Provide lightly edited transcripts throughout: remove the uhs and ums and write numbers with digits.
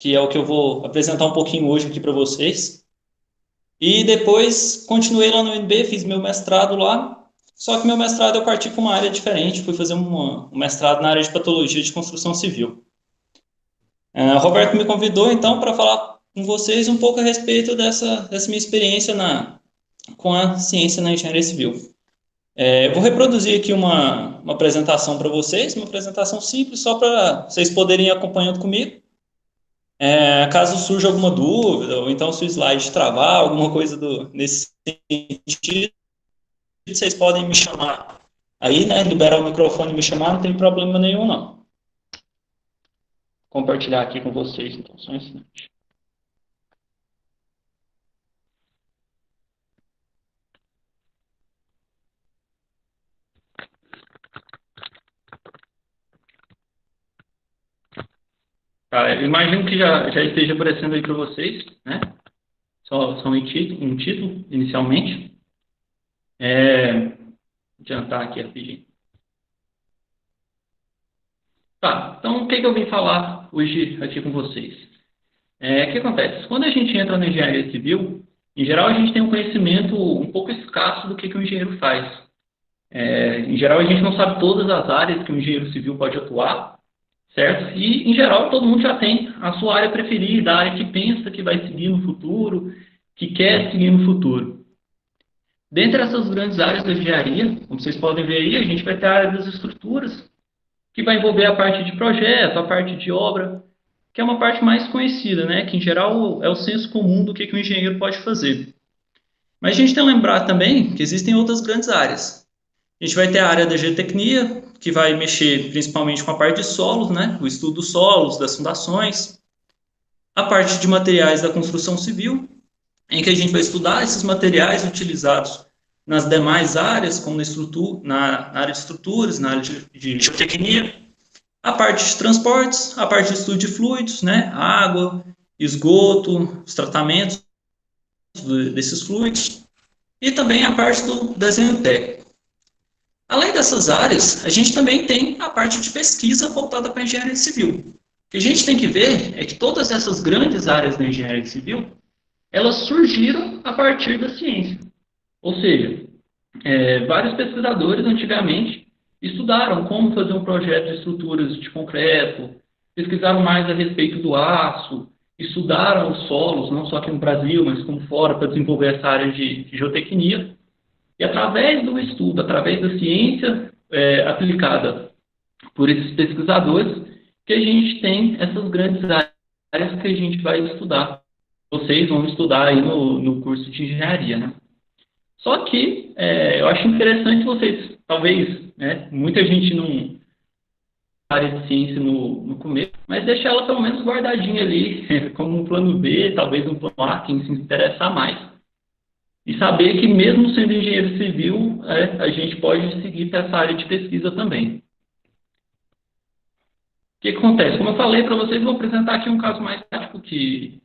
que é o que eu vou apresentar um pouquinho hoje aqui para vocês. E depois continuei lá no UNB, fiz meu mestrado lá, só que meu mestrado eu parti para uma área diferente, fui fazer um mestrado na área de patologia de construção civil. O Roberto me convidou então para falar com vocês um pouco a respeito dessa minha experiência com a ciência na engenharia civil. Eu vou reproduzir aqui uma apresentação para vocês, uma apresentação simples, só para vocês poderem ir acompanhando comigo. Caso surja alguma dúvida, ou então se o slide travar, alguma coisa nesse sentido, vocês podem me chamar aí, né? Liberar o microfone e me chamar, não tem problema nenhum, não. Vou compartilhar aqui com vocês, então, só um instante. Tá, eu imagino que já esteja aparecendo aí para vocês, né? Só um título, inicialmente. Adiantar aqui rapidinho. Tá, então o que eu vim falar hoje aqui com vocês? O que acontece? Quando a gente entra na engenharia civil, em geral a gente tem um conhecimento um pouco escasso do que o engenheiro faz. Em geral a gente não sabe todas as áreas que o engenheiro civil pode atuar, certo? E, em geral, todo mundo já tem a sua área preferida, a área que pensa que vai seguir no futuro, que quer seguir no futuro. Dentre essas grandes áreas da engenharia, como vocês podem ver aí, a gente vai ter a área das estruturas, que vai envolver a parte de projeto, a parte de obra, que é uma parte mais conhecida, né? Que, em geral, é o senso comum do que o engenheiro pode fazer. Mas a gente tem que lembrar também que existem outras grandes áreas. A gente vai ter a área da geotecnia, que vai mexer principalmente com a parte de solos, né? O estudo dos solos, das fundações. A parte de materiais da construção civil, em que a gente vai estudar esses materiais utilizados nas demais áreas, como na área de estruturas, na área de geotecnia. A parte de transportes, a parte de estudo de fluidos, né? Água, esgoto, os tratamentos desses fluidos. E também a parte do desenho técnico. Além dessas áreas, a gente também tem a parte de pesquisa voltada para a engenharia civil. O que a gente tem que ver é que todas essas grandes áreas da engenharia civil, elas surgiram a partir da ciência. Ou seja, vários pesquisadores antigamente estudaram como fazer um projeto de estruturas de concreto, pesquisaram mais a respeito do aço, estudaram os solos, não só aqui no Brasil, mas como fora, para desenvolver essa área de geotecnia. E através do estudo, através da ciência aplicada por esses pesquisadores, que a gente tem essas grandes áreas que a gente vai estudar. Vocês vão estudar aí no curso de engenharia, né? Só que eu acho interessante vocês, talvez, né, muita gente não área de ciência no começo, mas deixar ela pelo menos guardadinha ali, como um plano B, talvez um plano A, quem se interessar mais. E saber que mesmo sendo engenheiro civil, a gente pode seguir para essa área de pesquisa também. O que acontece? Como eu falei para vocês, vou apresentar aqui um caso mais prático que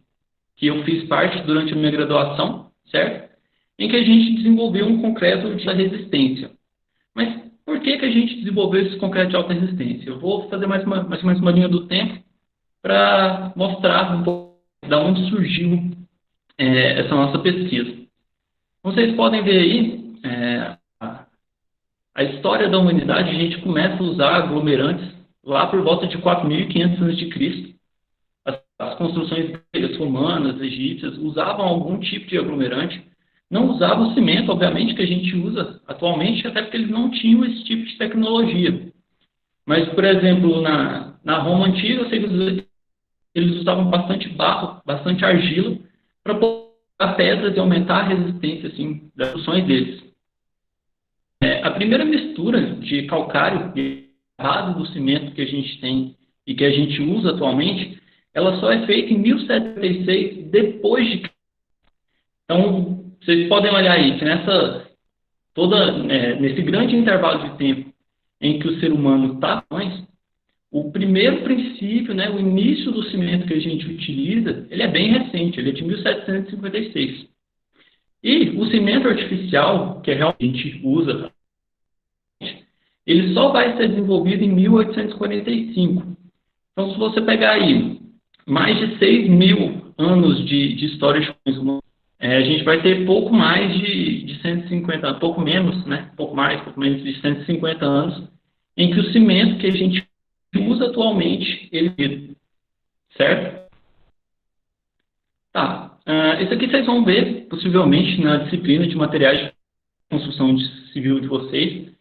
eu fiz parte durante a minha graduação, certo? Em que a gente desenvolveu um concreto de alta resistência. Mas por que a gente desenvolveu esse concreto de alta resistência? Eu vou fazer mais ou menos uma linha do tempo para mostrar um pouco de onde surgiu essa nossa pesquisa. Vocês podem ver aí a história da humanidade. A gente começa a usar aglomerantes lá por volta de 4.500 a.C. As construções gregas, romanas, egípcias usavam algum tipo de aglomerante. Não usavam o cimento, obviamente, que a gente usa atualmente, até porque eles não tinham esse tipo de tecnologia. Mas, por exemplo, na Roma antiga, eles usavam bastante barro, bastante argila, para a pedras e aumentar a resistência assim, das construções deles. A primeira mistura de calcário e base do cimento que a gente tem e que a gente usa atualmente, ela só é feita em 1736, depois de... Então, vocês podem olhar aí que nesse grande intervalo de tempo em que o ser humano está, o primeiro princípio, né, o início do cimento que a gente utiliza, ele é bem recente, ele é de 1756. E o cimento artificial, que realmente a gente usa, ele só vai ser desenvolvido em 1845. Então, se você pegar aí mais de 6.000 anos de história de consumo. A gente vai ter pouco mais de 150, pouco menos, né? Pouco menos de 150 anos, em que o cimento que a gente usa atualmente, ele, certo? Tá. Isso aqui vocês vão ver, possivelmente, na disciplina de materiais de construção civil de vocês,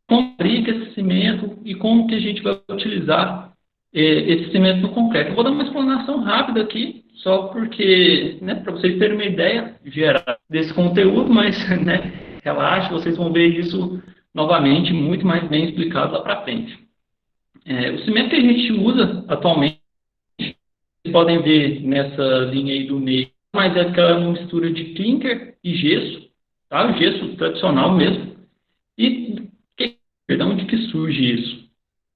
como aplica esse cimento e como que a gente vai utilizar esse cimento no concreto. Eu vou dar uma explanação rápida aqui, só porque, né, para vocês terem uma ideia geral desse conteúdo, mas, né, relaxa, vocês vão ver isso novamente muito mais bem explicado lá para frente. O cimento que a gente usa atualmente, vocês podem ver nessa linha aí do meio, mas é aquela mistura de clinker e gesso, tá? O gesso tradicional mesmo. E de onde que surge isso?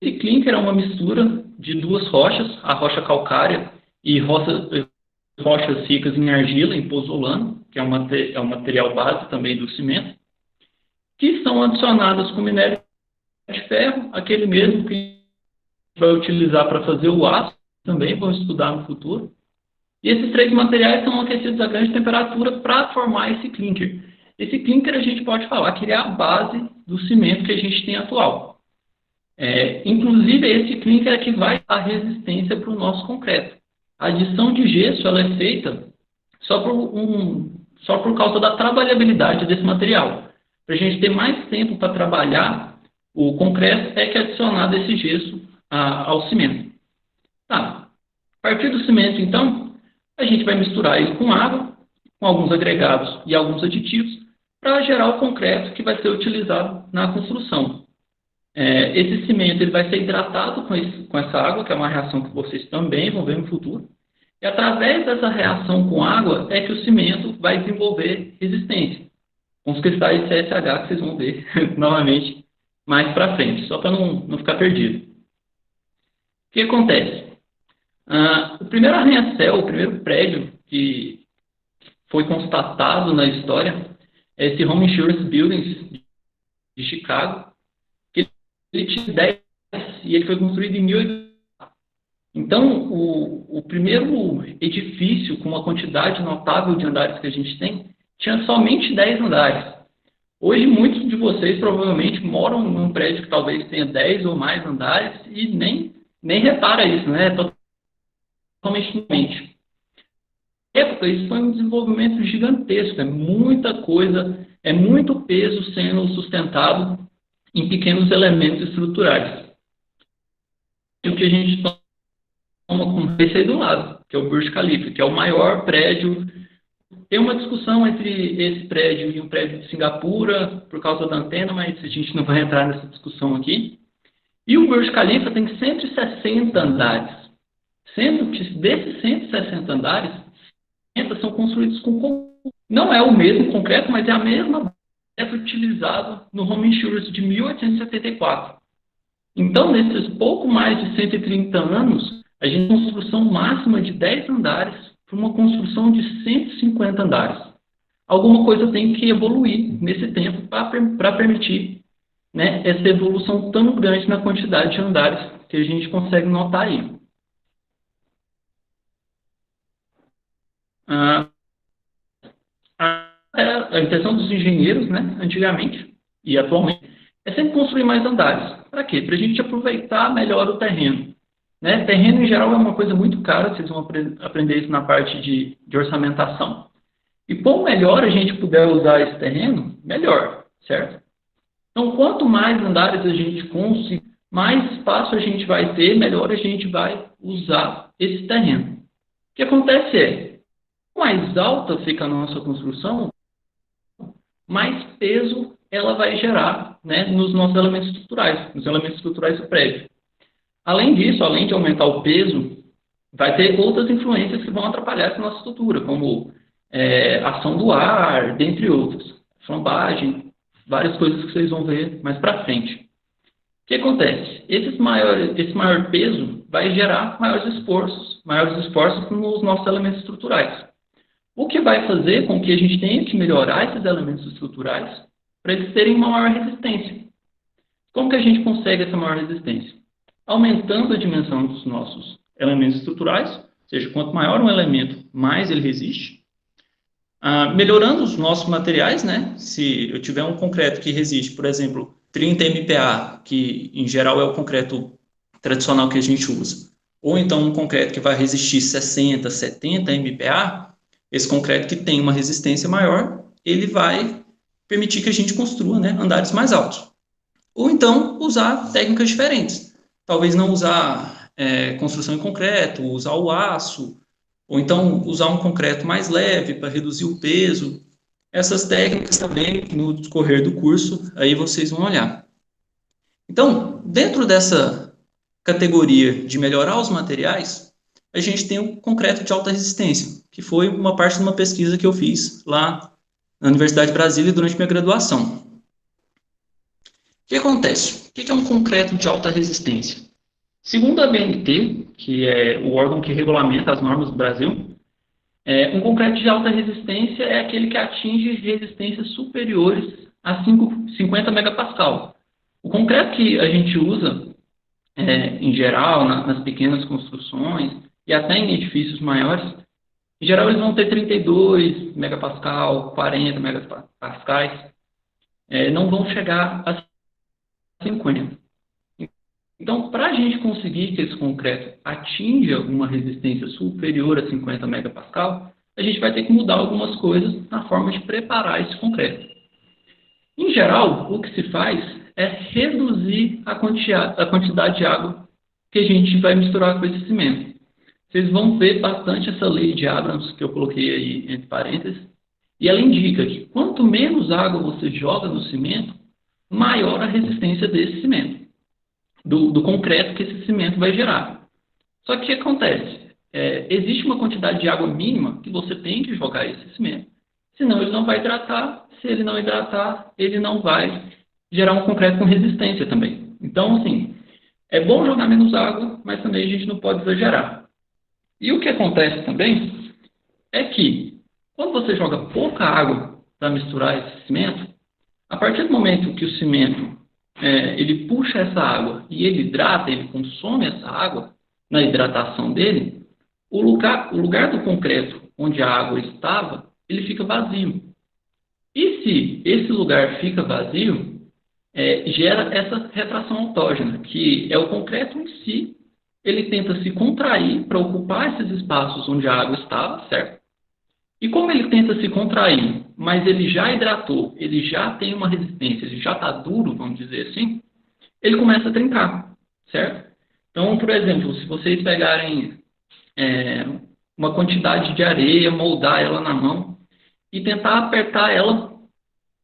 Esse clinker é uma mistura de duas rochas, a rocha calcária e rochas ricas em argila, em pozolano, que é um material base também do cimento, que são adicionadas com minério de ferro, aquele mesmo que a gente vai utilizar para fazer o aço, também vamos estudar no futuro. E esses três materiais são aquecidos a grande temperatura para formar esse clinker. Esse clinker a gente pode falar que ele é a base do cimento que a gente tem atual. Inclusive, esse clinker é que vai dar resistência para o nosso concreto. A adição de gesso ela é feita só por causa da trabalhabilidade desse material. Para a gente ter mais tempo para trabalhar o concreto, é que é adicionado esse gesso ao cimento. Tá. A partir do cimento, então, a gente vai misturar ele com água, com alguns agregados e alguns aditivos, para gerar o concreto que vai ser utilizado na construção. Esse cimento ele vai ser hidratado com essa água, que é uma reação que vocês também vão ver no futuro. E através dessa reação com água é que o cimento vai desenvolver resistência, com os cristais de CSH que vocês vão ver novamente mais para frente, só para não ficar perdido. O que acontece? O primeiro arranha-céu, o primeiro prédio que foi constatado na história é esse Home Insurance Buildings de Chicago, que ele tinha 10 e ele foi construído em 1800. Então, o primeiro edifício com uma quantidade notável de andares que a gente tem, tinha somente 10 andares. Hoje, muitos de vocês provavelmente moram num prédio que talvez tenha 10 ou mais andares e nem repara isso, né? Totalmente diferente. Na época, isso foi um desenvolvimento gigantesco, é muita coisa, é muito peso sendo sustentado em pequenos elementos estruturais. E o que a gente toma como esse aí do lado, que é o Burj Khalifa, que é o maior prédio. Tem uma discussão entre esse prédio e um prédio de Singapura por causa da antena, mas a gente não vai entrar nessa discussão aqui. E o Burj Khalifa tem 160 andares, sendo que desses 160 andares, 50 são construídos com concreto. Não é o mesmo concreto, mas é a mesma concreto utilizado no Home Insurance de 1874. Então, nesses pouco mais de 130 anos, a gente tem uma construção máxima de 10 andares para uma construção de 150 andares. Alguma coisa tem que evoluir nesse tempo para permitir, né, essa evolução tão grande na quantidade de andares que a gente consegue notar aí. A intenção dos engenheiros, né, antigamente e atualmente, é sempre construir mais andares. Para quê? Para a gente aproveitar melhor o terreno. Né? Terreno, em geral, é uma coisa muito cara, vocês vão aprender isso na parte de orçamentação. E quanto melhor a gente puder usar esse terreno, melhor, certo? Então, quanto mais andares a gente conseguir, mais espaço a gente vai ter, melhor a gente vai usar esse terreno. O que acontece é, quanto mais alta fica a nossa construção, mais peso ela vai gerar, né, nos nossos elementos estruturais do prédio. Além disso, além de aumentar o peso, vai ter outras influências que vão atrapalhar essa nossa estrutura, como ação do ar, dentre outras. Flambagem, várias coisas que vocês vão ver mais para frente. O que acontece? Esse maior peso vai gerar maiores esforços nos nossos elementos estruturais. O que vai fazer com que a gente tenha que melhorar esses elementos estruturais para eles terem uma maior resistência. Como que a gente consegue essa maior resistência? Aumentando a dimensão dos nossos elementos estruturais, seja, quanto maior um elemento, mais ele resiste. Melhorando os nossos materiais, né? Se eu tiver um concreto que resiste, por exemplo, 30 MPa, que em geral é o concreto tradicional que a gente usa, ou então um concreto que vai resistir 60, 70 MPa, esse concreto que tem uma resistência maior, ele vai permitir que a gente construa, né, andares mais altos. Ou então usar técnicas diferentes. Talvez não usar construção em concreto, usar o aço, ou então usar um concreto mais leve para reduzir o peso. Essas técnicas também, no decorrer do curso, aí vocês vão olhar. Então, dentro dessa categoria de melhorar os materiais, a gente tem o concreto de alta resistência, que foi uma parte de uma pesquisa que eu fiz lá na Universidade de Brasília durante minha graduação. O que acontece? O que é um concreto de alta resistência? Segundo a BNT, que é o órgão que regulamenta as normas do Brasil, um concreto de alta resistência é aquele que atinge resistências superiores a 50 megapascal. O concreto que a gente usa, em geral, nas pequenas construções e até em edifícios maiores, em geral eles vão ter 32 megapascal, 40 megapascais, não vão chegar a 50. Então, para a gente conseguir que esse concreto atinja uma resistência superior a 50 megapascal, a gente vai ter que mudar algumas coisas na forma de preparar esse concreto. Em geral, o que se faz é reduzir a quantidade de água que a gente vai misturar com esse cimento. Vocês vão ver bastante essa lei de Abrams, que eu coloquei aí entre parênteses, e ela indica que quanto menos água você joga no cimento, maior a resistência desse cimento. Do concreto que esse cimento vai gerar. Só que o que acontece? Existe uma quantidade de água mínima que você tem que jogar esse cimento. Senão ele não vai hidratar. Se ele não hidratar, ele não vai gerar um concreto com resistência também. Então, assim, é bom jogar menos água, mas também a gente não pode exagerar. E o que acontece também é que, quando você joga pouca água para misturar esse cimento, a partir do momento que o cimento ele puxa essa água e ele hidrata, ele consome essa água na hidratação dele, o lugar do concreto onde a água estava, ele fica vazio. E se esse lugar fica vazio, gera essa retração autógena, que é o concreto em si, ele tenta se contrair para ocupar esses espaços onde a água estava, certo? E como ele tenta se contrair, mas ele já hidratou, ele já tem uma resistência, ele já está duro, vamos dizer assim, ele começa a trincar, certo? Então, por exemplo, se vocês pegarem uma quantidade de areia, moldar ela na mão e tentar apertar ela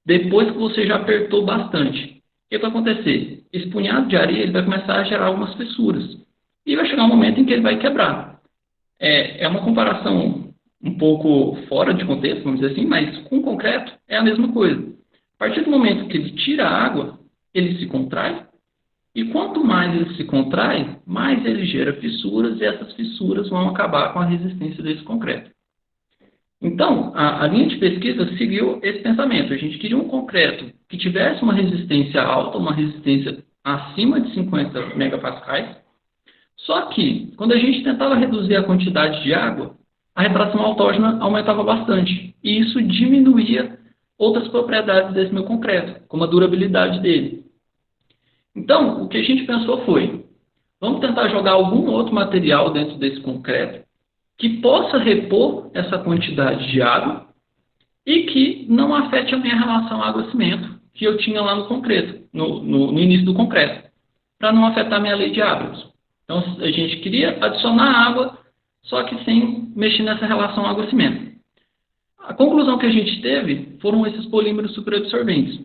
depois que você já apertou bastante, o que vai acontecer? Esse punhado de areia ele vai começar a gerar algumas fissuras e vai chegar um momento em que ele vai quebrar. É uma comparação um pouco fora de contexto, vamos dizer assim, mas com concreto é a mesma coisa. A partir do momento que ele tira a água, ele se contrai, e quanto mais ele se contrai, mais ele gera fissuras, e essas fissuras vão acabar com a resistência desse concreto. Então, a linha de pesquisa seguiu esse pensamento. A gente queria um concreto que tivesse uma resistência alta, uma resistência acima de 50 megapascais, só que, quando a gente tentava reduzir a quantidade de água, a retração autógena aumentava bastante. E isso diminuía outras propriedades desse meu concreto, como a durabilidade dele. Então, o que a gente pensou foi, vamos tentar jogar algum outro material dentro desse concreto que possa repor essa quantidade de água e que não afete a minha relação água-cimento que eu tinha lá no concreto, no início do concreto, para não afetar a minha lei de Abrams. Então, a gente queria adicionar água, só que sem mexer nessa relação água-cimento. A conclusão que a gente teve foram esses polímeros superabsorventes.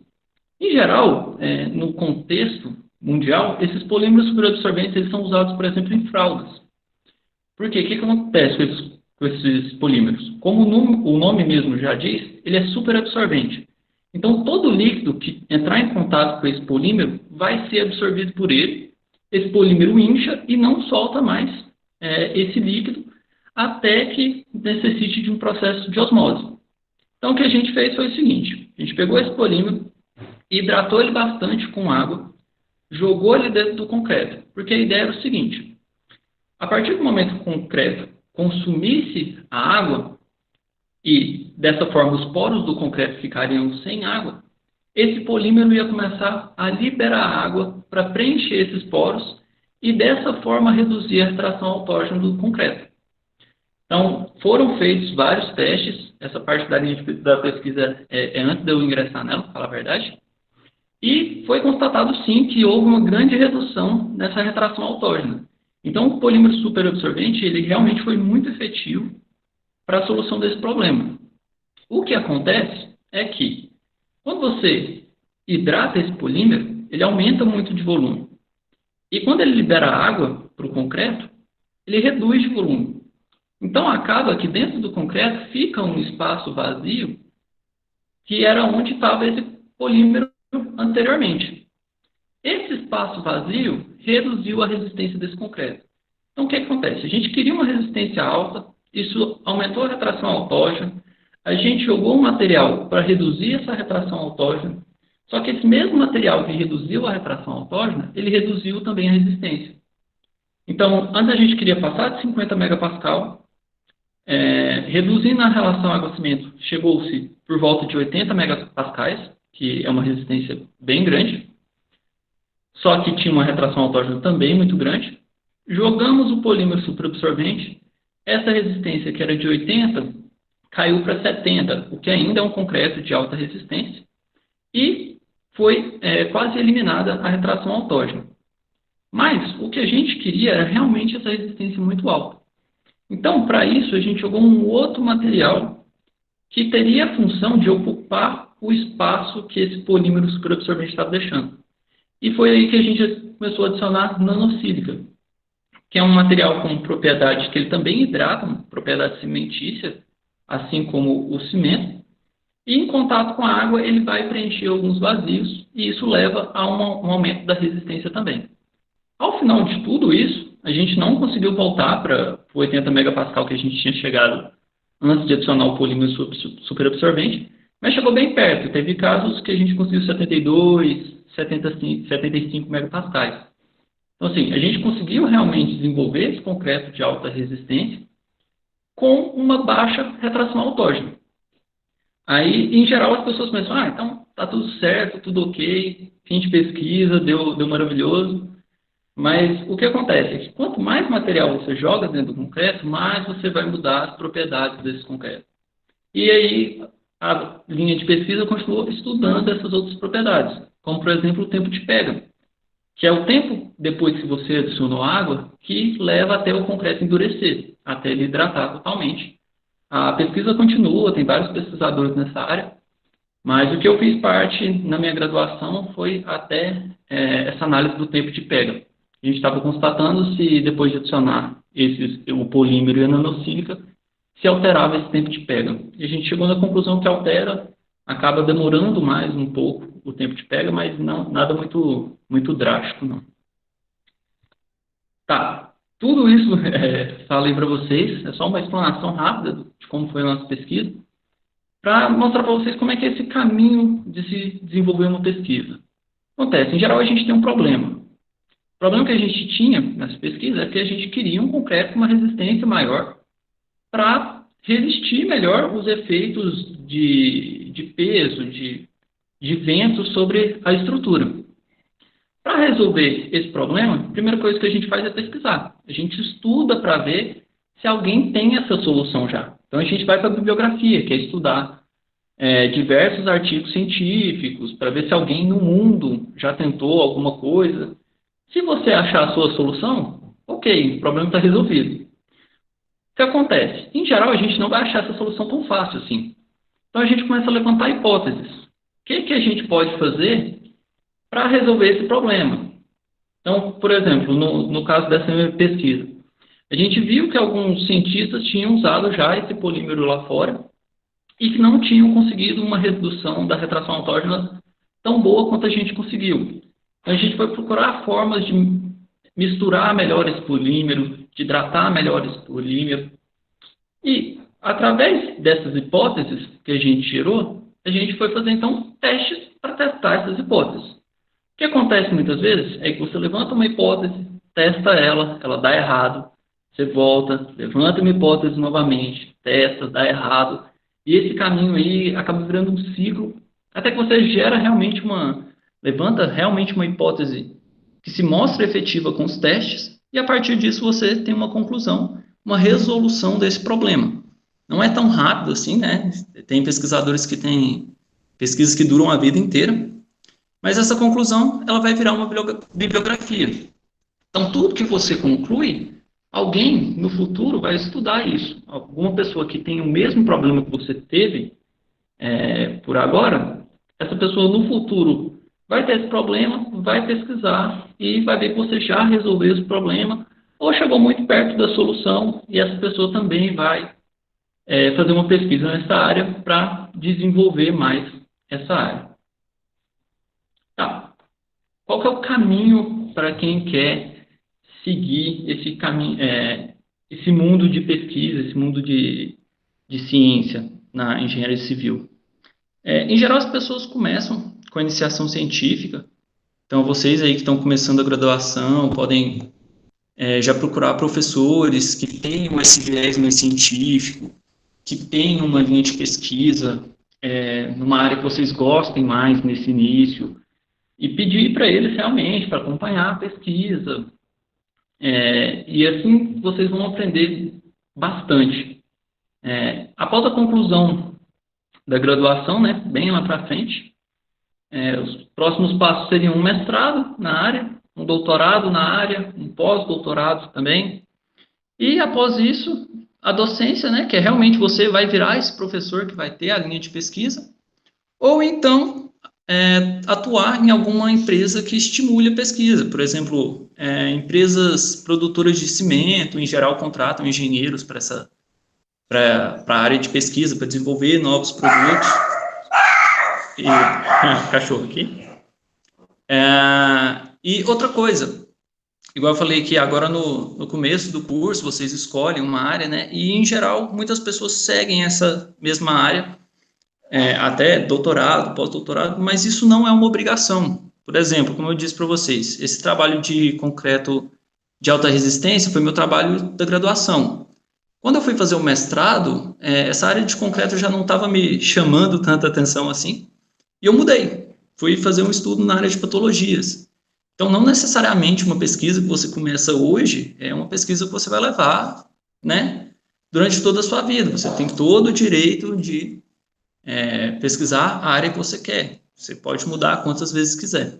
Em geral, no contexto mundial, esses polímeros superabsorventes eles são usados, por exemplo, em fraldas. Por quê? O que acontece com esses polímeros? Como o nome mesmo já diz, ele é superabsorvente. Então, todo líquido que entrar em contato com esse polímero vai ser absorvido por ele. Esse polímero incha e não solta mais esse líquido até que necessite de um processo de osmose. Então, o que a gente fez foi o seguinte. A gente pegou esse polímero, hidratou ele bastante com água, jogou ele dentro do concreto. Porque a ideia era o seguinte. A partir do momento que o concreto consumisse a água e, dessa forma, os poros do concreto ficariam sem água, esse polímero ia começar a liberar água para preencher esses poros e, dessa forma, reduzir a retração autógena do concreto. Então, foram feitos vários testes. Essa parte da linha da pesquisa é antes de eu ingressar nela, para falar a verdade. E foi constatado, sim, que houve uma grande redução nessa retração autógena. Então, o polímero superabsorvente, ele realmente foi muito efetivo para a solução desse problema. O que acontece é que, quando você hidrata esse polímero, ele aumenta muito de volume. E quando ele libera água para o concreto, ele reduz de volume. Então, acaba que dentro do concreto fica um espaço vazio que era onde estava esse polímero anteriormente. Esse espaço vazio reduziu a resistência desse concreto. Então, o que acontece? A gente queria uma resistência alta, isso aumentou a retração autógena, a gente jogou um material para reduzir essa retração autógena, só que esse mesmo material que reduziu a retração autógena, ele reduziu também a resistência. Então, antes a gente queria passar de 50 megapascal, reduzindo a relação água-cimento, chegou-se por volta de 80 megapascais, que é uma resistência bem grande, só que tinha uma retração autógena também muito grande. Jogamos o polímero superabsorvente, essa resistência que era de 80 caiu para 70, o que ainda é um concreto de alta resistência, e foi quase eliminada a retração autógena. Mas o que a gente queria era realmente essa resistência muito alta. Então, para isso, a gente jogou um outro material que teria a função de ocupar o espaço que esse polímero superabsorvente estava deixando. E foi aí que a gente começou a adicionar nanosílica, que é um material com propriedades que ele também hidrata, propriedade cimentícia, assim como o cimento, e em contato com a água ele vai preencher alguns vazios, e isso leva a um aumento da resistência também. Ao final de tudo isso, a gente não conseguiu voltar para o 80 megapascal que a gente tinha chegado antes de adicionar o polímero superabsorvente, mas chegou bem perto. Teve casos que a gente conseguiu 72, 75 megapascais. Então, assim, a gente conseguiu realmente desenvolver esse concreto de alta resistência com uma baixa retração autógena. Aí, em geral, as pessoas pensam, então tá tudo certo, tudo ok, fim de pesquisa, deu maravilhoso. Mas o que acontece é que quanto mais material você joga dentro do concreto, mais você vai mudar as propriedades desse concreto. E aí a linha de pesquisa continuou estudando essas outras propriedades, como por exemplo o tempo de pega, que é o tempo depois que você adicionou água que leva até o concreto endurecer, até ele hidratar totalmente. A pesquisa continua, tem vários pesquisadores nessa área, mas o que eu fiz parte na minha graduação foi até essa análise do tempo de pega. A gente estava constatando se, depois de adicionar o polímero e a nanosílica, se alterava esse tempo de pega. E a gente chegou na conclusão que altera, acaba demorando mais um pouco o tempo de pega, mas não, nada muito drástico, não. Tá, tudo isso falei para vocês, é só uma explanação rápida de como foi a nossa pesquisa, para mostrar para vocês como é que é esse caminho de se desenvolver uma pesquisa. Acontece, em geral a gente tem um problema. O problema que a gente tinha nessa pesquisa é que a gente queria um concreto com uma resistência maior para resistir melhor os efeitos de peso, de vento sobre a estrutura. Para resolver esse problema, a primeira coisa que a gente faz é pesquisar. A gente estuda para ver se alguém tem essa solução já. Então a gente vai para a bibliografia, que é estudar diversos artigos científicos, para ver se alguém no mundo já tentou alguma coisa. Se você achar a sua solução, ok, o problema está resolvido. O que acontece? Em geral, a gente não vai achar essa solução tão fácil assim. Então, a gente começa a levantar hipóteses. O que a gente pode fazer para resolver esse problema? Então, por exemplo, no caso dessa minha pesquisa, a gente viu que alguns cientistas tinham usado já esse polímero lá fora e que não tinham conseguido uma redução da retração autógena tão boa quanto a gente conseguiu. Então, a gente foi procurar formas de misturar melhor esse polímero, de hidratar melhor esse polímero. E, através dessas hipóteses que a gente gerou, a gente foi fazer, então, testes para testar essas hipóteses. O que acontece muitas vezes é que você levanta uma hipótese, testa ela dá errado. você volta, levanta uma hipótese novamente, testa, dá errado, e esse caminho aí acaba virando um ciclo, até que você levanta realmente uma hipótese que se mostra efetiva com os testes, e a partir disso você tem uma conclusão, uma resolução desse problema. Não é tão rápido assim, né? Tem pesquisadores que têm pesquisas que duram a vida inteira, mas essa conclusão ela vai virar uma bibliografia. Então, tudo que você conclui, alguém no futuro vai estudar isso. Alguma pessoa que tem o mesmo problema que você teve por agora, essa pessoa no futuro vai ter esse problema, vai pesquisar e vai ver que você já resolveu esse problema ou chegou muito perto da solução e essa pessoa também vai fazer uma pesquisa nessa área para desenvolver mais essa área. Tá. Qual que é o caminho para quem quer seguir esse caminho, esse mundo de pesquisa, esse mundo de ciência na engenharia civil? Em geral, as pessoas começam com a iniciação científica. Então, vocês aí que estão começando a graduação podem já procurar professores que tenham esse viés mais científico, que tenham uma linha de pesquisa numa área que vocês gostem mais nesse início, e pedir para eles realmente para acompanhar a pesquisa. E assim vocês vão aprender bastante. Após a conclusão da graduação, né, bem lá para frente, os próximos passos seriam um mestrado na área, um doutorado na área, um pós-doutorado também. E após isso, a docência, né, que realmente você vai virar esse professor que vai ter a linha de pesquisa, ou então atuar em alguma empresa que estimule a pesquisa. Por exemplo, empresas produtoras de cimento, em geral, contratam engenheiros para a área de pesquisa, para desenvolver novos produtos. E cachorro aqui. E outra coisa, igual eu falei que agora no começo do curso vocês escolhem uma área, né? E em geral muitas pessoas seguem essa mesma área, até doutorado, pós-doutorado, mas isso não é uma obrigação. Por exemplo, como eu disse para vocês, esse trabalho de concreto de alta resistência foi meu trabalho da graduação. Quando eu fui fazer o mestrado, essa área de concreto já não estava me chamando tanta atenção assim, e eu mudei. Fui fazer um estudo na área de patologias. Então, não necessariamente uma pesquisa que você começa hoje é uma pesquisa que você vai levar, né, durante toda a sua vida. Você tem todo o direito de pesquisar a área que você quer. Você pode mudar quantas vezes quiser.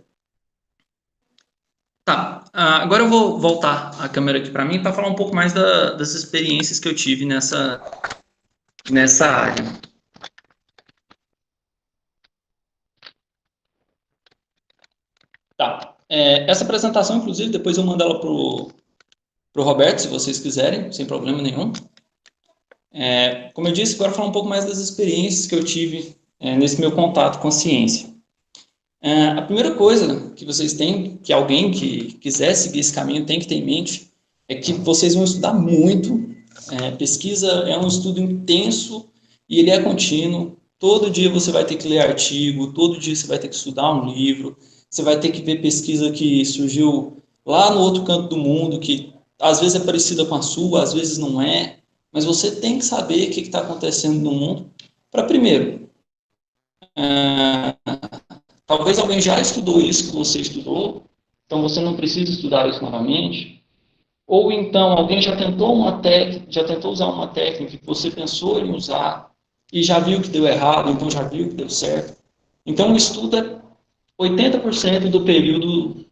Tá, agora eu vou voltar a câmera aqui para mim para falar um pouco mais das experiências que eu tive nessa área. Tá, essa apresentação, inclusive, depois eu mando ela pro Roberto, se vocês quiserem, sem problema nenhum. Como eu disse, agora eu vou falar um pouco mais das experiências que eu tive nesse meu contato com a ciência. A primeira coisa que vocês têm, que alguém que quiser seguir esse caminho tem que ter em mente, é que vocês vão estudar muito. Pesquisa é um estudo intenso e ele é contínuo. Todo dia você vai ter que ler artigo, todo dia você vai ter que estudar um livro, você vai ter que ver pesquisa que surgiu lá no outro canto do mundo, que às vezes é parecida com a sua, às vezes não é, mas você tem que saber o que está acontecendo no mundo para, primeiro, talvez alguém já estudou isso que você estudou, então você não precisa estudar isso novamente. Ou então alguém já tentou usar uma técnica que você pensou em usar e já viu que deu errado, então já viu que deu certo. Então o estudo é 80% do período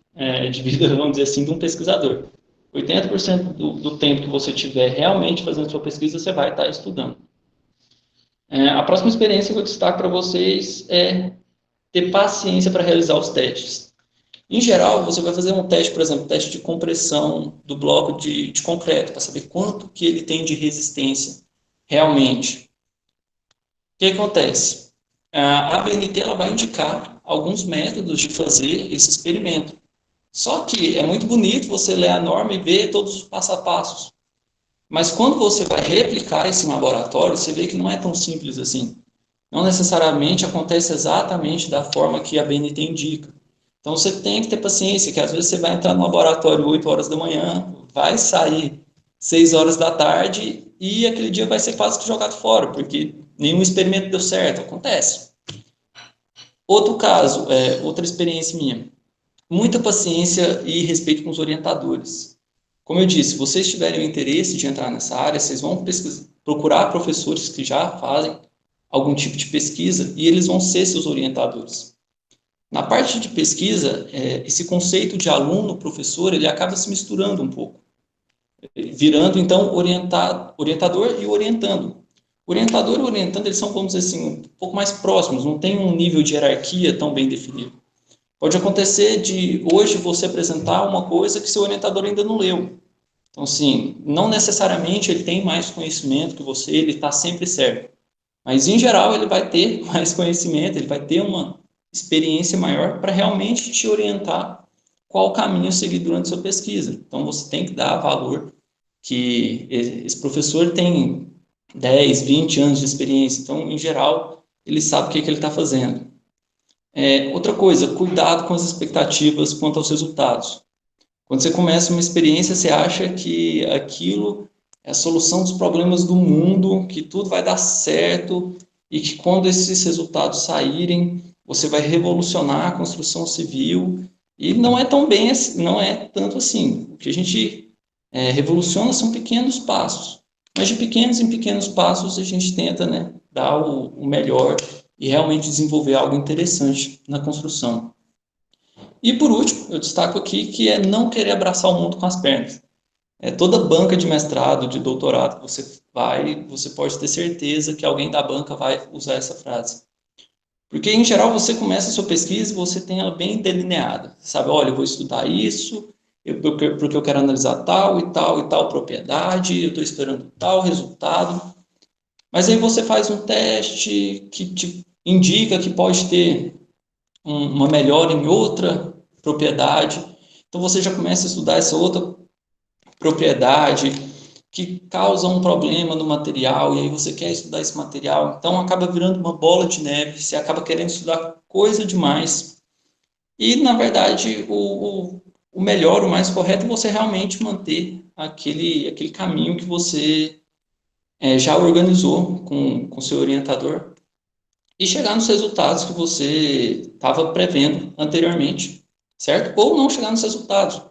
de vida, vamos dizer assim, de um pesquisador. 80% do tempo que você tiver realmente fazendo sua pesquisa, você vai estar estudando. A próxima experiência que eu destaco para vocês é ter paciência para realizar os testes. Em geral, você vai fazer um teste, por exemplo, teste de compressão do bloco de concreto, para saber quanto que ele tem de resistência realmente. O que acontece? A ABNT ela vai indicar alguns métodos de fazer esse experimento. Só que é muito bonito você ler a norma e ver todos os passo a passos. Mas quando você vai replicar isso em laboratório, você vê que não é tão simples assim. Não necessariamente acontece exatamente da forma que a ABNT indica. Então você tem que ter paciência, que às vezes você vai entrar no laboratório 8 horas da manhã, vai sair 6 horas da tarde, e aquele dia vai ser quase que jogado fora, porque nenhum experimento deu certo, acontece. Outro caso, outra experiência minha, muita paciência e respeito com os orientadores. Como eu disse, se vocês tiverem o interesse de entrar nessa área, vocês vão procurar professores que já fazem algum tipo de pesquisa e eles vão ser seus orientadores. Na parte de pesquisa, esse conceito de aluno-professor, ele acaba se misturando um pouco, virando, então, orientador e orientando. Orientador e orientando, eles são, vamos dizer assim, um pouco mais próximos, não tem um nível de hierarquia tão bem definido. Pode acontecer de hoje você apresentar uma coisa que seu orientador ainda não leu. Então, assim, não necessariamente ele tem mais conhecimento que você, ele está sempre certo. Mas, em geral, ele vai ter mais conhecimento, ele vai ter uma experiência maior para realmente te orientar qual caminho seguir durante a sua pesquisa. Então, você tem que dar valor que esse professor tem 10, 20 anos de experiência. Então, em geral, ele sabe o que ele está fazendo. Outra coisa, cuidado com as expectativas quanto aos resultados. Quando você começa uma experiência, você acha que aquilo é a solução dos problemas do mundo, que tudo vai dar certo e que quando esses resultados saírem, você vai revolucionar a construção civil. E não é tão bem, não é tanto assim. O que a gente revoluciona são pequenos passos. Mas de pequenos em pequenos passos a gente tenta, né, dar o melhor e realmente desenvolver algo interessante na construção. E por último, eu destaco aqui que é não querer abraçar o mundo com as pernas. Toda banca de mestrado, de doutorado que você vai, você pode ter certeza que alguém da banca vai usar essa frase. Porque, em geral, você começa a sua pesquisa e você tem ela bem delineada. Sabe, olha, eu vou estudar isso, porque eu quero analisar tal e tal propriedade, eu estou esperando tal resultado. Mas aí você faz um teste que te indica que pode ter uma melhora em outra propriedade. Então você já começa a estudar essa outra propriedade que causa um problema no material, e aí você quer estudar esse material. Então acaba virando uma bola de neve, você acaba querendo estudar coisa demais. E, na verdade, o melhor, o mais correto é você realmente manter aquele caminho que você já organizou com o seu orientador e chegar nos resultados que você estava prevendo anteriormente, certo? Ou não chegar nos resultados.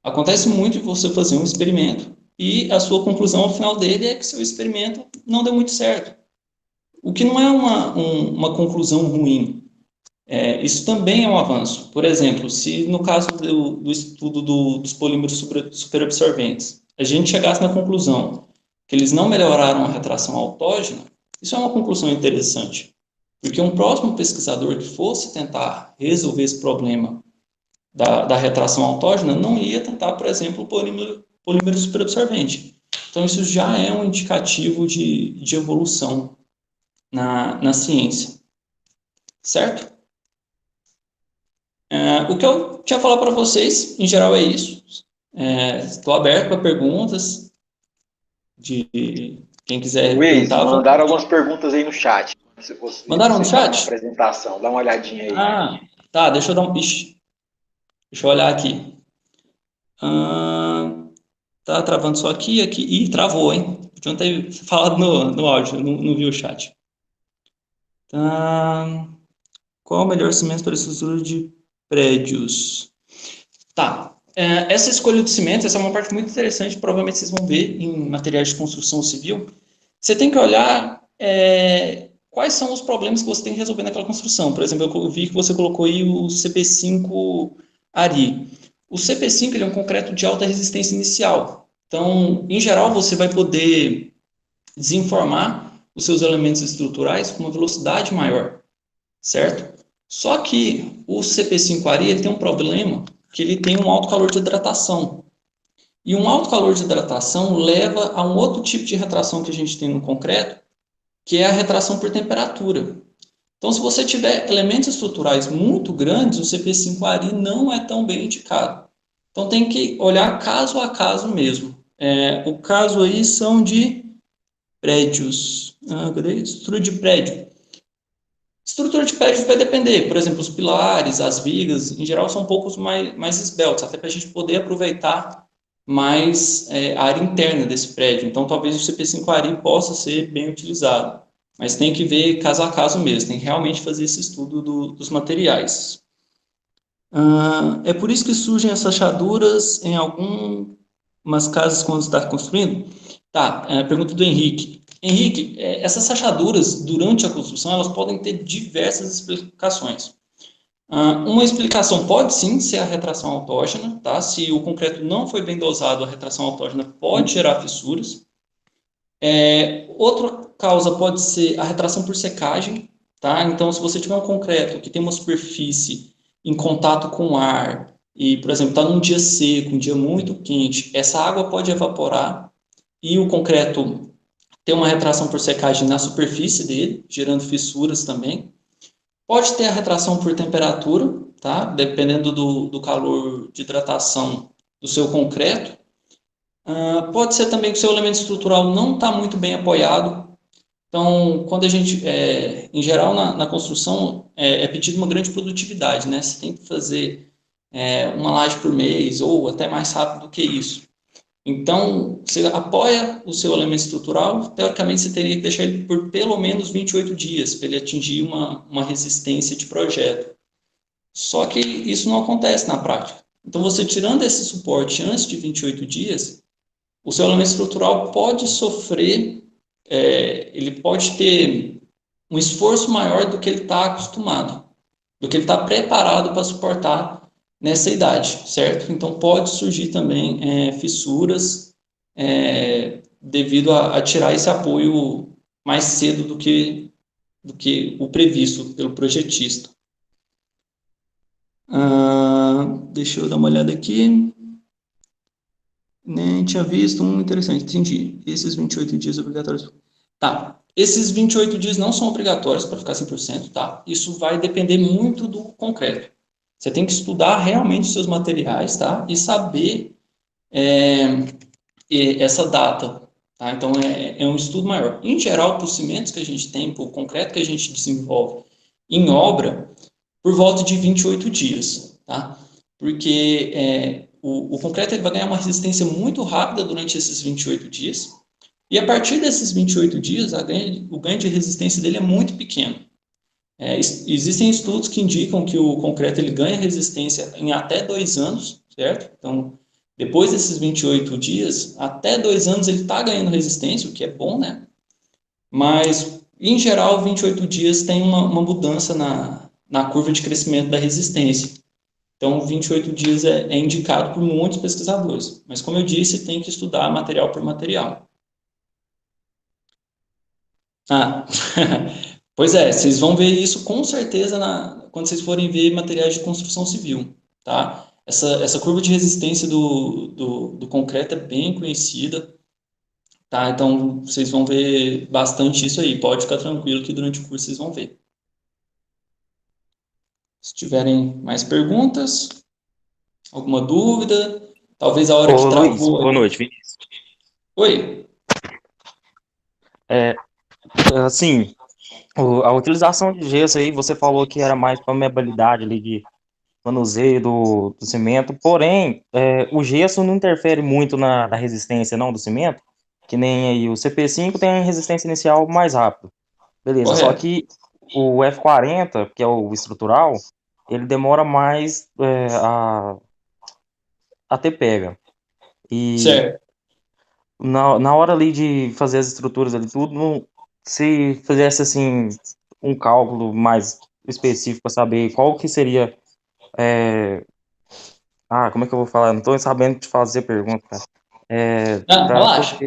Acontece muito de você fazer um experimento e a sua conclusão ao final dele é que seu experimento não deu muito certo. O que não é uma conclusão ruim. Isso também é um avanço. Por exemplo, se no caso do estudo dos polímeros superabsorventes, a gente chegasse na conclusão que eles não melhoraram a retração autógena, isso é uma conclusão interessante. Porque um próximo pesquisador que fosse tentar resolver esse problema da retração autógena não ia tentar, por exemplo, o polímero superabsorvente. Então, isso já é um indicativo de evolução na ciência. Certo? O que eu tinha falado para vocês, em geral, é isso. Estou aberto para perguntas de quem quiser Luiz, perguntar. mandaram algumas perguntas aí no chat. Mandaram no Você estava na chat? apresentação, dá uma olhadinha aí. Ah, tá, deixa eu dar um... Ixi, deixa eu olhar aqui. Tá travando só aqui, aqui. Ih, travou, hein? Podia ter falado no áudio, não vi o chat. Tá. Qual o melhor cimento para estrutura de prédios? Tá. Essa escolha de cimento, essa é uma parte muito interessante, provavelmente vocês vão ver em materiais de construção civil. Você tem que olhar quais são os problemas que você tem que resolver naquela construção. Por exemplo, eu vi que você colocou aí o CP5 Ari. O CP5 ele é um concreto de alta resistência inicial. Então, em geral, você vai poder desenformar os seus elementos estruturais com uma velocidade maior, certo? Só que o CP5 Ari ele tem um problema que ele tem um alto calor de hidratação. E um alto calor de hidratação leva a um outro tipo de retração que a gente tem no concreto, que é a retração por temperatura. Então, se você tiver elementos estruturais muito grandes, o CP5 Ari não é tão bem indicado. Então, tem que olhar caso a caso mesmo. O caso aí são de prédios. Cadê? Estrutura de prédio. Estrutura de prédio vai depender. Por exemplo, os pilares, as vigas, em geral, são um pouco mais esbeltos, até para a gente poder aproveitar mais a área interna desse prédio. Então, talvez o CP5-Ari possa ser bem utilizado. Mas tem que ver caso a caso mesmo, tem que realmente fazer esse estudo dos materiais. É por isso que surgem essas rachaduras em algumas casas quando está construindo? Tá, pergunta do Henrique. Henrique, essas rachaduras durante a construção, elas podem ter diversas explicações. Uma explicação pode sim ser a retração autógena, tá? Se o concreto não foi bem dosado, a retração autógena pode gerar fissuras. Outra causa pode ser a retração por secagem, tá? Então, se você tiver um concreto que tem uma superfície em contato com o ar e, por exemplo, está num dia seco, um dia muito quente, essa água pode evaporar e o concreto ter uma retração por secagem na superfície dele, gerando fissuras também. Pode ter a retração por temperatura, tá? Dependendo do calor de hidratação do seu concreto. Pode ser também que o seu elemento estrutural não está muito bem apoiado. Então, quando a gente, em geral, na construção, é pedido uma grande produtividade, né? Você tem que fazer uma laje por mês ou até mais rápido do que isso. Então, você apoia o seu elemento estrutural, teoricamente você teria que deixar ele por pelo menos 28 dias para ele atingir uma resistência de projeto. Só que isso não acontece na prática. Então, você tirando esse suporte antes de 28 dias, o seu elemento estrutural pode sofrer, ele pode ter um esforço maior do que ele está acostumado, do que ele está preparado para suportar nessa idade, certo? Então, pode surgir também fissuras devido a tirar esse apoio mais cedo do que o previsto pelo projetista. Deixa eu dar uma olhada aqui. Nem tinha visto um interessante. Entendi. Esses 28 dias obrigatórios. Tá. Esses 28 dias não são obrigatórios para ficar 100%, tá? Isso vai depender muito do concreto. Você tem que estudar realmente os seus materiais, tá? E saber essa data, tá? Então, é um estudo maior. Em geral, para os cimentos que a gente tem, para o concreto que a gente desenvolve em obra, por volta de 28 dias, tá? Porque o concreto ele vai ganhar uma resistência muito rápida durante esses 28 dias, e a partir desses 28 dias, o ganho de resistência dele é muito pequeno. Existem estudos que indicam que o concreto ele ganha resistência em até 2 anos, certo? Então, depois desses 28 dias, até 2 anos ele está ganhando resistência, o que é bom, né? Mas, em geral, 28 dias tem uma mudança na curva de crescimento da resistência. Então, 28 dias é indicado por muitos pesquisadores. Mas, como eu disse, tem que estudar material por material. Pois vocês vão ver isso com certeza quando vocês forem ver materiais de construção civil, tá? Essa curva de resistência do concreto é bem conhecida, tá? Então, vocês vão ver bastante isso aí. Pode ficar tranquilo que durante o curso vocês vão ver. Se tiverem mais perguntas, alguma dúvida, talvez a hora que Luiz, travou... boa noite, Vinícius. Oi. Assim, a utilização de gesso aí, você falou que era mais para meabilidade ali de manuseio do cimento, porém, o gesso não interfere muito na resistência não do cimento, que nem aí o CP5 tem resistência inicial mais rápido. Beleza, Correto. só que o F40, que é o estrutural, ele demora mais a ter pega. E Certo. na hora ali de fazer as estruturas ali tudo, se fizesse assim um cálculo mais específico para saber qual que seria como é que eu vou falar? Não tô sabendo te fazer pergunta, cara. Relaxa.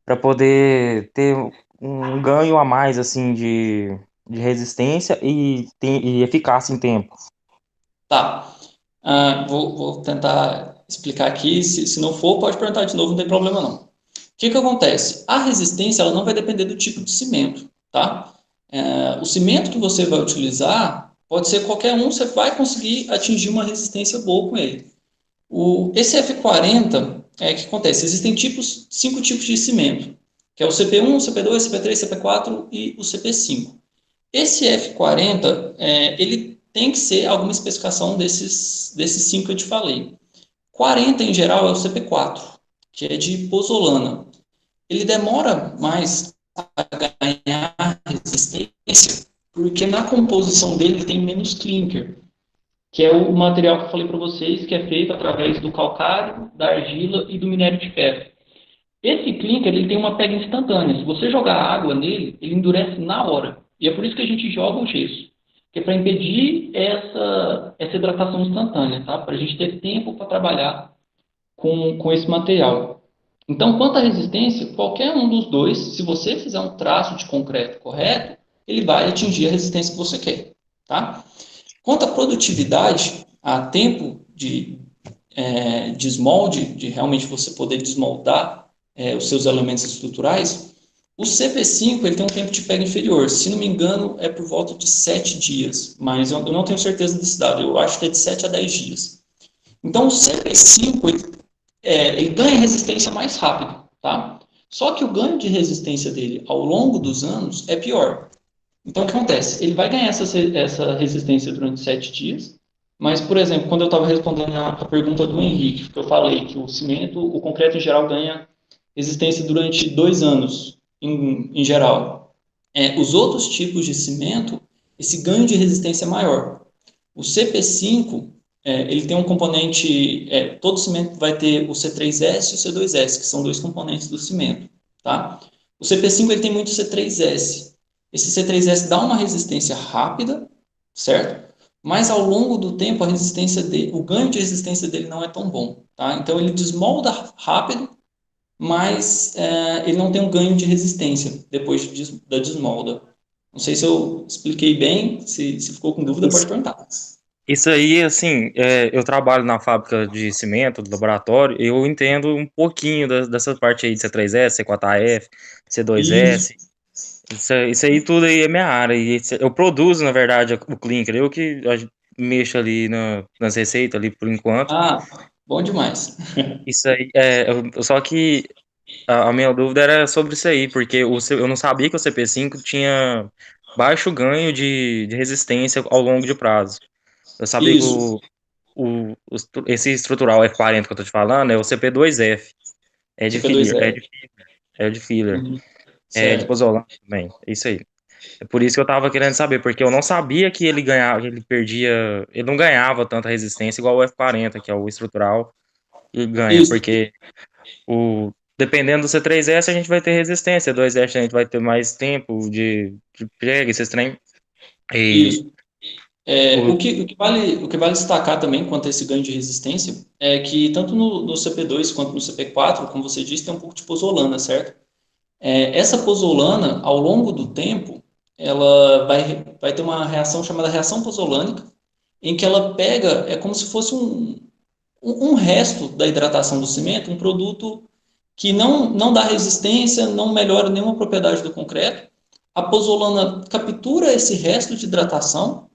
Para poder ter um ganho a mais assim de resistência e eficácia em tempo. Tá. Vou tentar explicar aqui. Se não for, pode perguntar de novo, não tem problema não. O que acontece? A resistência ela não vai depender do tipo de cimento, tá? O cimento que você vai utilizar pode ser qualquer um, você vai conseguir atingir uma resistência boa com ele. Esse F40, o que acontece? Existem 5 tipos de cimento, que é o CP1, CP2, CP3, CP4 e o CP5. Esse F40, ele tem que ser alguma especificação desses 5 que eu te falei. 40 em geral é o CP4, que é de pozolana. Ele demora mais a ganhar resistência, porque na composição dele tem menos clinker, que é o material que eu falei para vocês, que é feito através do calcário, da argila e do minério de ferro. Esse clinker ele tem uma pega instantânea. Se você jogar água nele, ele endurece na hora. E é por isso que a gente joga o gesso, que é para impedir essa hidratação instantânea, tá? Para a gente ter tempo para trabalhar com esse material. Então, quanto à resistência, qualquer um dos dois, se você fizer um traço de concreto correto, ele vai atingir a resistência que você quer, tá? Quanto à produtividade, a tempo de desmolde, de realmente você poder desmoldar os seus elementos estruturais, o CP5 ele tem um tempo de pega inferior. Se não me engano, é por volta de 7 dias, mas eu não tenho certeza desse dado. Eu acho que é de 7 a 10 dias. Então, o CP5 ele ganha resistência mais rápido, tá? Só que o ganho de resistência dele ao longo dos anos é pior. Então, o que acontece? Ele vai ganhar essa resistência durante 7 dias, mas, por exemplo, quando eu estava respondendo a pergunta do Henrique, que eu falei que o concreto em geral ganha resistência durante 2 anos, em geral. Os outros tipos de cimento, esse ganho de resistência é maior. O CP5, ele tem um componente, todo cimento vai ter o C3S e o C2S, que são dois componentes do cimento, tá? O CP5 ele tem muito C3S. Esse C3S dá uma resistência rápida, certo? Mas ao longo do tempo, o ganho de resistência dele não é tão bom, tá? Então ele desmolda rápido, mas ele não tem um ganho de resistência depois da desmolda. Não sei se eu expliquei bem, se ficou com dúvida, pode perguntar. Isso aí, assim, eu trabalho na fábrica de cimento, do laboratório, eu entendo um pouquinho dessa parte aí de C3S, C4AF, C2S, isso aí tudo aí é minha área, e eu produzo, na verdade, o clinker, eu que mexo ali nas receitas ali por enquanto. Ah, bom demais. Isso aí, só que a minha dúvida era sobre isso aí, porque eu não sabia que o CP5 tinha baixo ganho de resistência ao longo de prazo. Eu sabia que Isso, esse estrutural F40 que eu tô te falando é o CP2F. É de filler, CP2E. é de filler. Uhum. É de Certo. pozolana também. É isso aí. É por isso que eu tava querendo saber, porque eu não sabia que ele ganhava, ele perdia, ele não ganhava tanta resistência igual o F40, que é o estrutural, e ganha, Isso, porque dependendo do C3S a gente vai ter resistência, 2S a gente vai ter mais tempo de prega, esses trem. E isso. o, O que vale destacar também quanto a esse ganho de resistência é que tanto no CP2 quanto no CP4, como você disse, tem um pouco de pozolana, certo? Essa pozolana, ao longo do tempo, ela vai ter uma reação chamada reação pozolânica, em que ela pega, é como se fosse um resto da hidratação do cimento, um produto que não dá resistência, não melhora nenhuma propriedade do concreto. A pozolana captura esse resto de hidratação,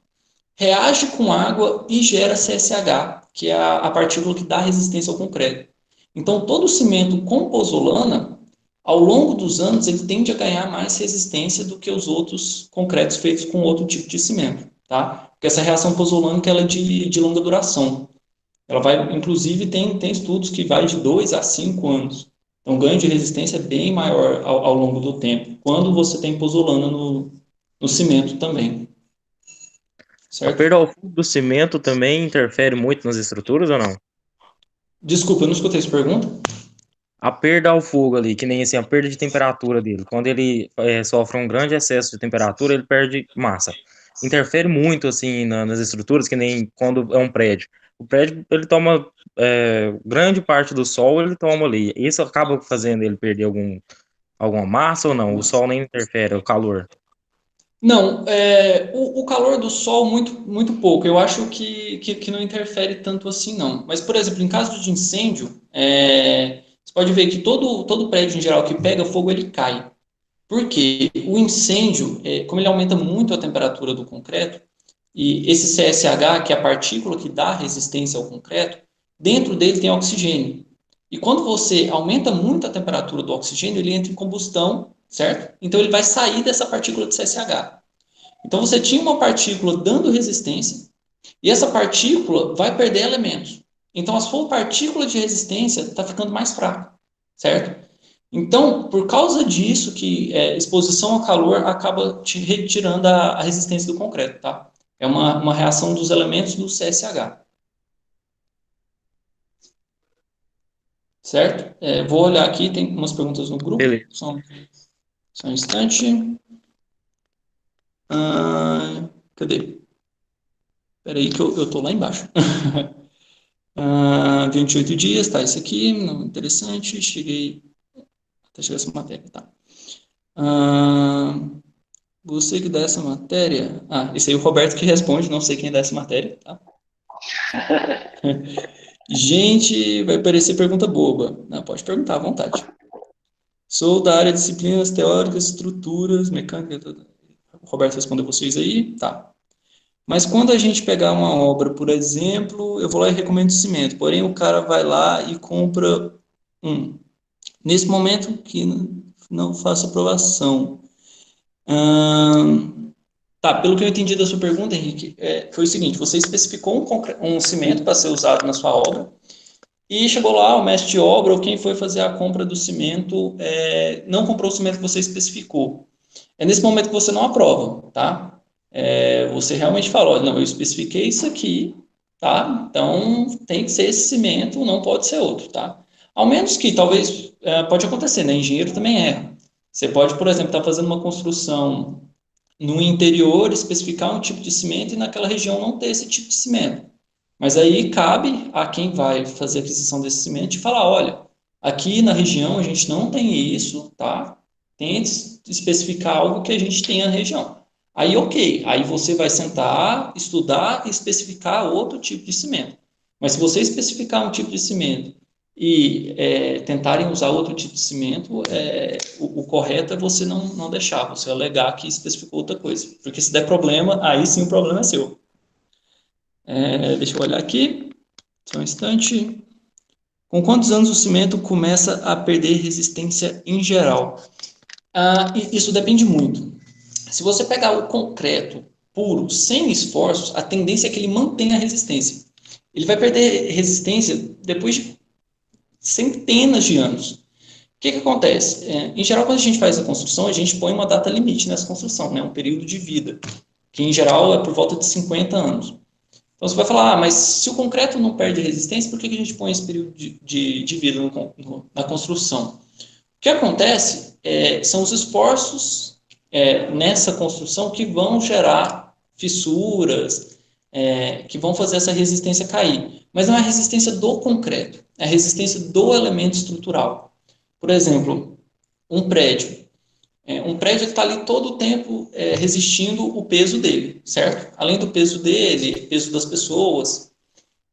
reage com água e gera CSH, que é a partícula que dá resistência ao concreto. Então, todo cimento com pozolana, ao longo dos anos, ele tende a ganhar mais resistência do que os outros concretos feitos com outro tipo de cimento, tá? Porque essa reação pozolânica ela é de longa duração. Ela vai, inclusive, tem estudos que vai de 2 a 5 anos. Então, o ganho de resistência é bem maior ao longo do tempo, quando você tem pozolana no cimento também, a certo? perda ao fogo do cimento também interfere muito nas estruturas ou não? Desculpa, eu não escutei essa pergunta. A perda ao fogo ali, que nem assim, a perda de temperatura dele. Quando ele sofre um grande excesso de temperatura, ele perde massa. Interfere muito assim nas estruturas, que nem quando é um prédio. O prédio, ele toma grande parte do sol, ele toma ali. Isso acaba fazendo ele perder alguma massa ou não? O sol nem interfere, é o calor. Não, o calor do sol muito pouco. Eu acho que não interfere tanto assim, não. Mas, por exemplo, em caso de incêndio, você pode ver que todo prédio em geral que pega fogo, ele cai. Porque o incêndio, como ele aumenta muito a temperatura do concreto, e esse CSH, que é a partícula que dá resistência ao concreto, dentro dele tem oxigênio. E quando você aumenta muito a temperatura do oxigênio, ele entra em combustão, certo? Então ele vai sair dessa partícula de CSH. Então você tinha uma partícula dando resistência, e essa partícula vai perder elementos. então a sua partícula de resistência está ficando mais fraca, certo? Então, por causa disso que exposição a calor acaba te retirando a resistência do concreto, tá? É uma reação dos elementos do CSH. Certo? Vou olhar aqui, tem umas perguntas no grupo. Beleza. Só um instante. Cadê? Espera aí que eu tô lá embaixo. 28 dias, tá, isso aqui, não, interessante, até chegar essa matéria, tá. Você que dá essa matéria, esse aí é o Roberto que responde, não sei quem dá essa matéria, tá. Gente, vai parecer pergunta boba, não, pode perguntar à vontade. Sou da área de disciplinas teóricas, estruturas, mecânica, o Roberto respondeu vocês aí, tá. Mas quando a gente pegar uma obra, por exemplo, eu vou lá e recomendo cimento, porém o cara vai lá e compra nesse momento que não faço aprovação. Tá, pelo que eu entendi da sua pergunta, Henrique, foi o seguinte, você especificou um cimento para ser usado na sua obra, e chegou lá o mestre de obra ou quem foi fazer a compra do cimento, não comprou o cimento que você especificou. É nesse momento que você não aprova, tá? Você realmente fala, olha, não, eu especifiquei isso aqui, tá? Então, tem que ser esse cimento, não pode ser outro, tá? Ao menos que, talvez, pode acontecer, né? Engenheiro também erra. Você pode, por exemplo, estar fazendo uma construção no interior, especificar um tipo de cimento e naquela região não ter esse tipo de cimento. Mas aí cabe a quem vai fazer a aquisição desse cimento e falar, olha, aqui na região a gente não tem isso, tá? Tente especificar algo que a gente tenha na região. Aí, ok, aí você vai sentar, estudar e especificar outro tipo de cimento. Mas se você especificar um tipo de cimento e tentarem usar outro tipo de cimento, o correto é você não deixar, você alegar que especificou outra coisa. Porque se der problema, aí sim o problema é seu. Deixa eu olhar aqui, só um instante. Com quantos anos o cimento começa a perder resistência em geral? Isso depende muito. Se você pegar o concreto puro, sem esforços, a tendência é que ele mantenha a resistência. Ele vai perder resistência depois de centenas de anos. O que acontece? Em geral, quando a gente faz a construção, a gente põe uma data limite nessa construção, né? Um período de vida, que em geral é por volta de 50 anos. Então você vai falar, mas se o concreto não perde resistência, por que a gente põe esse período de vida na construção? O que acontece são os esforços nessa construção que vão gerar fissuras, que vão fazer essa resistência cair. Mas não é a resistência do concreto, é a resistência do elemento estrutural. Por exemplo, um prédio. Um prédio está ali todo o tempo resistindo o peso dele, certo? Além do peso dele, peso das pessoas.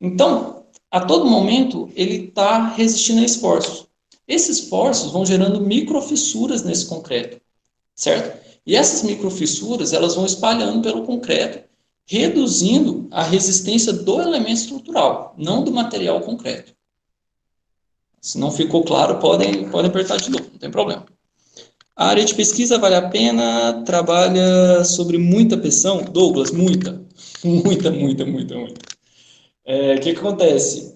Então, a todo momento, ele está resistindo a esforços. Esses esforços vão gerando microfissuras nesse concreto, certo? E essas microfissuras, elas vão espalhando pelo concreto, reduzindo a resistência do elemento estrutural, não do material concreto. Se não ficou claro, podem apertar de novo, não tem problema. A área de pesquisa vale a pena, trabalha sobre muita pressão? Douglas, muita. O que acontece?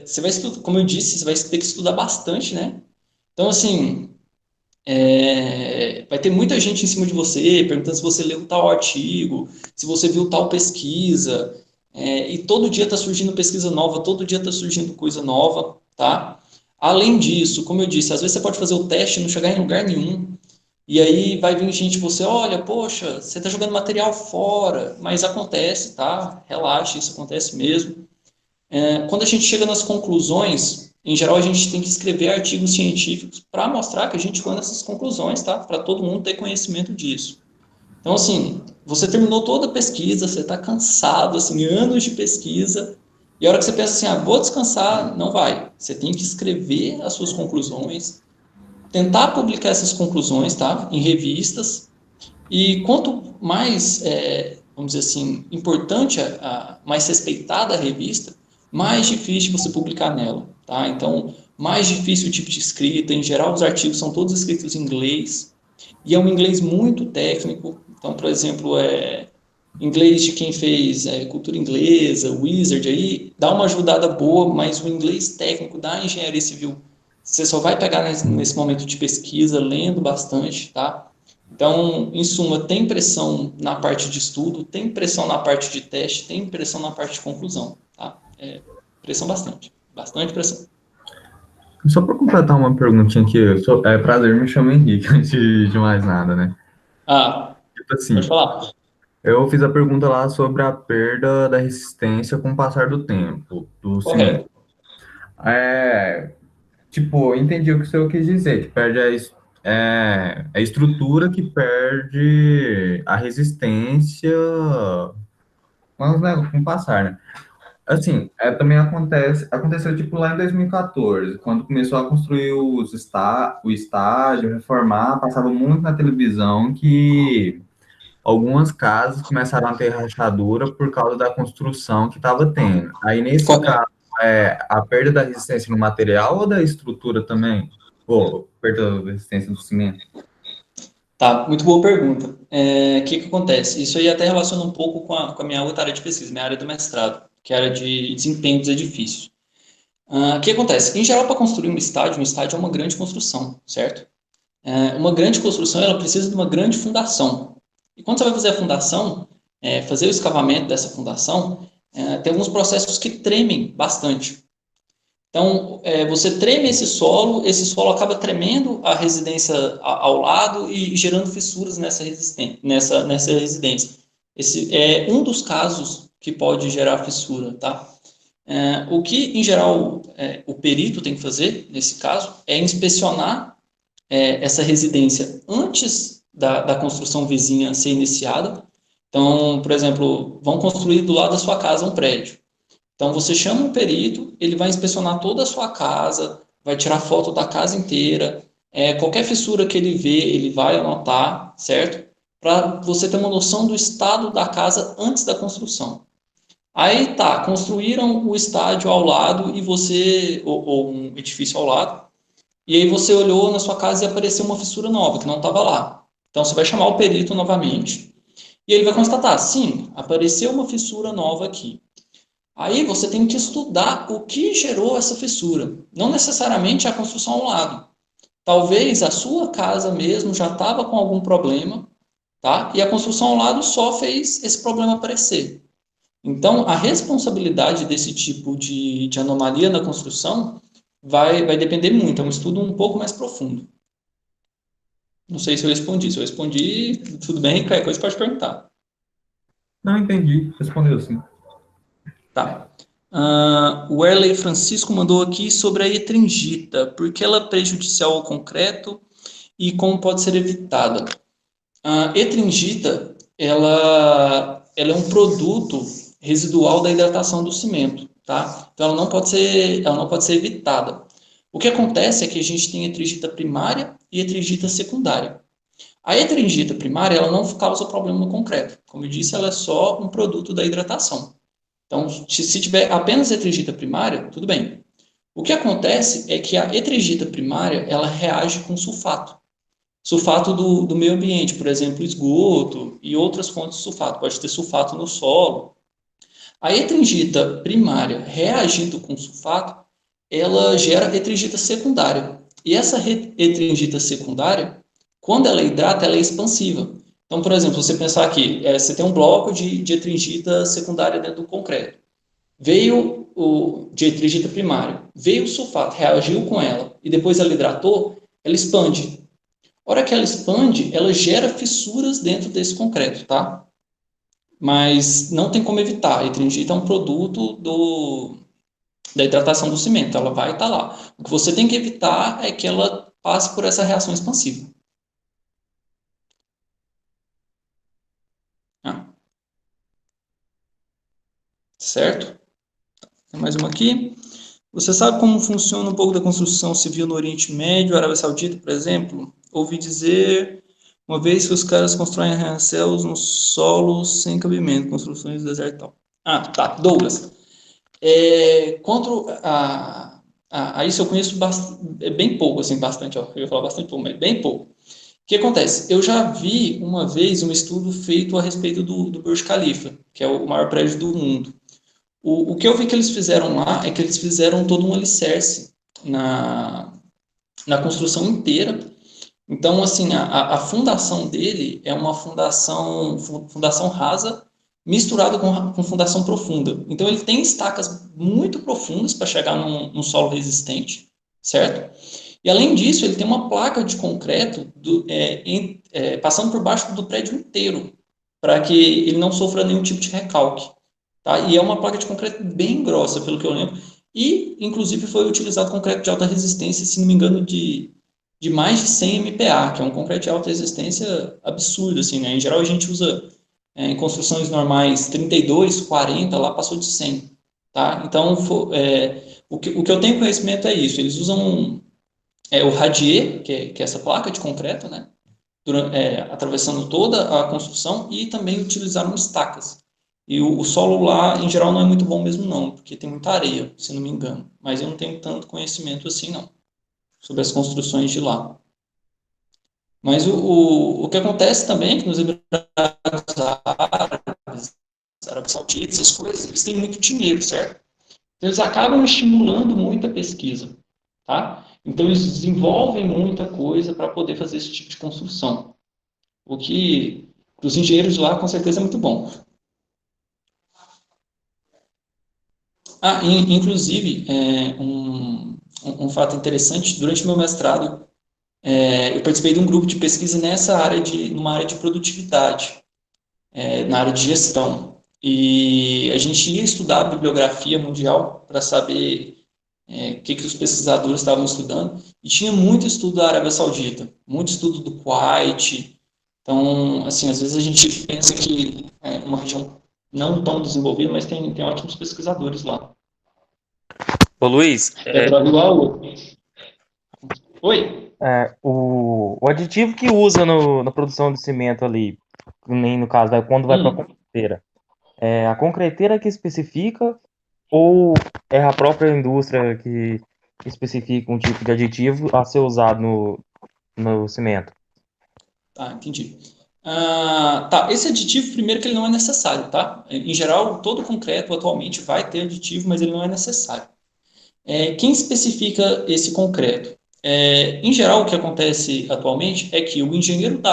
Você vai estudar, como eu disse, você vai ter que estudar bastante, né? Então, assim, vai ter muita gente em cima de você, perguntando se você leu tal artigo, se você viu tal pesquisa, e todo dia está surgindo pesquisa nova, todo dia está surgindo coisa nova, tá? Além disso, como eu disse, às vezes você pode fazer o teste e não chegar em lugar nenhum, e aí vai vir gente, você, olha, poxa, você está jogando material fora, mas acontece, tá? Relaxa, isso acontece mesmo. Quando a gente chega nas conclusões, em geral a gente tem que escrever artigos científicos para mostrar que a gente chegou nessas conclusões, tá? Para todo mundo ter conhecimento disso. Então, assim, você terminou toda a pesquisa, você está cansado, assim, anos de pesquisa, e a hora que você pensa assim, vou descansar, não vai. Você tem que escrever as suas conclusões, tentar publicar essas conclusões, tá? Em revistas, e quanto mais, vamos dizer assim, importante, mais respeitada a revista, mais difícil você publicar nela, tá? Então, mais difícil o tipo de escrita, em geral os artigos são todos escritos em inglês, e é um inglês muito técnico, então, por exemplo, Inglês de quem fez cultura inglesa, Wizard aí, dá uma ajudada boa, mas o inglês técnico da engenharia civil, você só vai pegar nesse momento de pesquisa, lendo bastante, tá? Então, em suma, tem pressão na parte de estudo, tem pressão na parte de teste, tem pressão na parte de conclusão, tá? Pressão bastante, bastante pressão. Só para completar uma perguntinha aqui, é prazer, me chamo Henrique, antes de mais nada, né? Ah, Tipo pode assim, falar. eu fiz a pergunta lá sobre a perda da resistência com o passar do tempo, do cimento. Correto. Tipo, eu entendi o que o senhor quis dizer, que perde a estrutura que perde a resistência com o passar, né? Assim, também aconteceu tipo lá em 2014, quando começou a construir o estádio, reformar, passava muito na televisão que algumas casas começaram a ter rachadura por causa da construção que estava tendo. Aí, nesse Correto. caso, a perda da resistência no material ou da estrutura também? Ou perda da resistência do cimento? Tá, muito boa pergunta. O que acontece? Isso aí até relaciona um pouco com a minha outra área de pesquisa, minha área do mestrado, que era de desempenho dos edifícios. O que acontece? Em geral, para construir um estádio é uma grande construção, certo? Uma grande construção, ela precisa de uma grande fundação. E quando você vai fazer a fundação, fazer o escavamento dessa fundação, tem alguns processos que tremem bastante. Então, você treme esse solo acaba tremendo a residência ao lado e gerando fissuras nessa residência. Esse é um dos casos que pode gerar fissura, tá? O que, em geral, o perito tem que fazer, nesse caso, é inspecionar essa residência antes da construção vizinha ser iniciada. Então, por exemplo, vão construir do lado da sua casa um prédio. Então, você chama um perito, ele vai inspecionar toda a sua casa, vai tirar foto da casa inteira, qualquer fissura que ele vê, ele vai anotar, certo? Para você ter uma noção do estado da casa antes da construção. Aí tá, construíram o estádio ao lado e ou um edifício ao lado, e aí você olhou na sua casa e apareceu uma fissura nova que não estava lá. Então você vai chamar o perito novamente e ele vai constatar, sim, apareceu uma fissura nova aqui. Aí você tem que estudar o que gerou essa fissura. Não necessariamente a construção ao lado. Talvez a sua casa mesmo já estava com algum problema, tá? E a construção ao lado só fez esse problema aparecer. Então, a responsabilidade desse tipo de anomalia na construção vai depender muito. É um estudo um pouco mais profundo. Não sei se eu respondi. Se eu respondi, tudo bem, qualquer coisa pode perguntar. Não entendi, respondeu sim. Tá. O Erley Francisco mandou aqui sobre a etringita. Por que ela é prejudicial ao concreto e como pode ser evitada? A etringita, ela é um produto residual da hidratação do cimento, tá? Então ela não pode ser evitada. O que acontece é que a gente tem etringita primária e etringita secundária. A etringita primária, ela não causa problema no concreto. Como eu disse, ela é só um produto da hidratação. Então, se tiver apenas etringita primária, tudo bem. O que acontece é que a etringita primária, ela reage com sulfato. Sulfato do meio ambiente, por exemplo, esgoto e outras fontes de sulfato. Pode ter sulfato no solo. A etringita primária reagindo com sulfato, ela gera etringita secundária. E essa etringita secundária, quando ela hidrata, ela é expansiva. Então, por exemplo, você pensar aqui, você tem um bloco de etringita secundária dentro do concreto. Veio de etringita primária, veio o sulfato, reagiu com ela, e depois ela hidratou, ela expande. A hora que ela expande, ela gera fissuras dentro desse concreto, tá? Mas não tem como evitar. A etringita é um produto da hidratação do cimento, ela vai estar lá. O que você tem que evitar é que ela passe por essa reação expansiva. Ah, certo? Tem mais uma aqui. Você sabe como funciona um pouco da construção civil no Oriente Médio, Arábia Saudita, por exemplo? Ouvi dizer uma vez que os caras constroem arranha-céus no solo sem cabimento, construções do deserto e tal. Ah, tá. Douglas. Contra isso eu conheço bem pouco, assim, bastante, ó. Eu ia falar bastante pouco, mas bem pouco. que acontece? Eu já vi uma vez um estudo feito a respeito do Burj Khalifa, que é o maior prédio do mundo. O que eu vi que eles fizeram lá é que eles fizeram todo um alicerce na construção inteira. Então, assim, a fundação dele é uma fundação rasa misturada com fundação profunda. Então, ele tem estacas muito profundas para chegar num solo resistente, certo? E, além disso, ele tem uma placa de concreto passando por baixo do prédio inteiro, para que ele não sofra nenhum tipo de recalque. Tá? E é uma placa de concreto bem grossa, pelo que eu lembro. E, inclusive, foi utilizado concreto de alta resistência, se não me engano, de mais de 100 MPa, que é um concreto de alta resistência absurdo, assim, né? Em geral, a gente usa em construções normais 32, 40, lá passou de 100, tá? Então, o que eu tenho conhecimento é isso. Eles usam o radier, que é essa placa de concreto, né? Atravessando toda a construção, e também utilizaram estacas. E o solo lá, em geral, não é muito bom mesmo, não, porque tem muita areia, se não me engano. Mas eu não tenho tanto conhecimento assim, não, sobre as construções de lá. Mas o que acontece também é que nos Emirados Árabes, Arábia Saudita, essas coisas, eles têm muito dinheiro, certo? Então, eles acabam estimulando muita pesquisa, tá? Então, eles desenvolvem muita coisa para poder fazer esse tipo de construção. O que, para os engenheiros lá, com certeza é muito bom. Inclusive, um fato interessante, durante o meu mestrado, eu participei de um grupo de pesquisa numa área de produtividade, na área de gestão. E a gente ia estudar a bibliografia mundial para saber o que os pesquisadores estavam estudando, e tinha muito estudo da Arábia Saudita, muito estudo do Kuwait. Então, assim, às vezes a gente pensa que é uma região não tão desenvolvida, mas tem ótimos pesquisadores lá. Ô Luiz, Oi? o aditivo que usa na produção de cimento ali, nem no caso, quando vai para a concreteira, é a concreteira que especifica ou é a própria indústria que especifica um tipo de aditivo a ser usado no cimento? Tá, entendi. Tá, esse aditivo, primeiro que ele não é necessário, tá? Em geral, todo concreto atualmente vai ter aditivo, mas ele não é necessário. Quem especifica esse concreto? Em geral, o que acontece atualmente é que o engenheiro que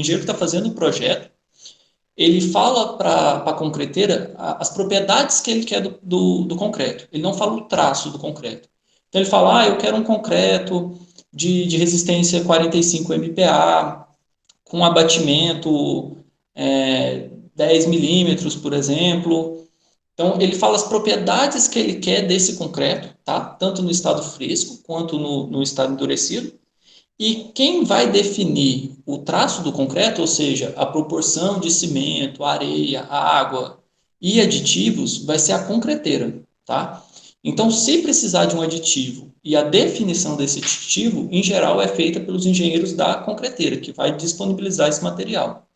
está fazendo o projeto, ele fala para a concreteira as propriedades que ele quer do concreto. Ele não fala o traço do concreto. Então, ele fala, eu quero um concreto de resistência 45 MPa, com abatimento 10 milímetros, por exemplo. Então, ele fala as propriedades que ele quer desse concreto, tá? Tanto no estado fresco quanto no estado endurecido. E quem vai definir o traço do concreto, ou seja, a proporção de cimento, areia, água e aditivos, vai ser a concreteira, tá? Então, se precisar de um aditivo e a definição desse aditivo, em geral, é feita pelos engenheiros da concreteira, que vai disponibilizar esse material.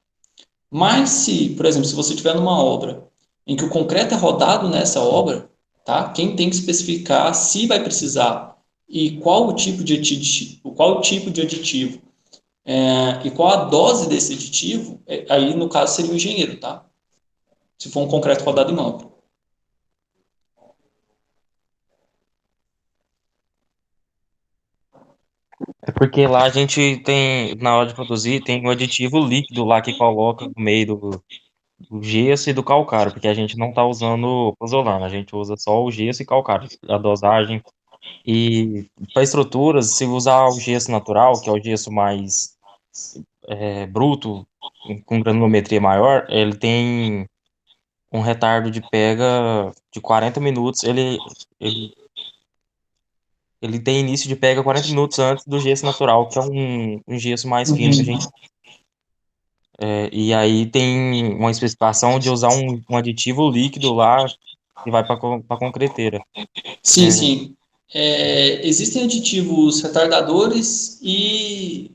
Mas se, por exemplo, se você estiver numa obra em que o concreto é rodado nessa obra, tá? Quem tem que especificar se vai precisar e qual o tipo de aditivo, e qual a dose desse aditivo, aí no caso seria o engenheiro, tá? Se for um concreto rodado em obra. É porque lá a gente tem, na hora de produzir, tem um aditivo líquido lá que coloca no meio do gesso e do calcário, porque a gente não está usando pozolana, a gente usa só o gesso e calcário, a dosagem. E para estruturas, se usar o gesso natural, que é o gesso mais bruto, com granulometria maior, ele tem um retardo de pega de 40 minutos, ele tem início de pega 40 minutos antes do gesso natural, que é um gesso mais fino que a gente. E aí tem uma especificação de usar um aditivo líquido lá que vai para a concreteira. Sim, sim. Existem aditivos retardadores e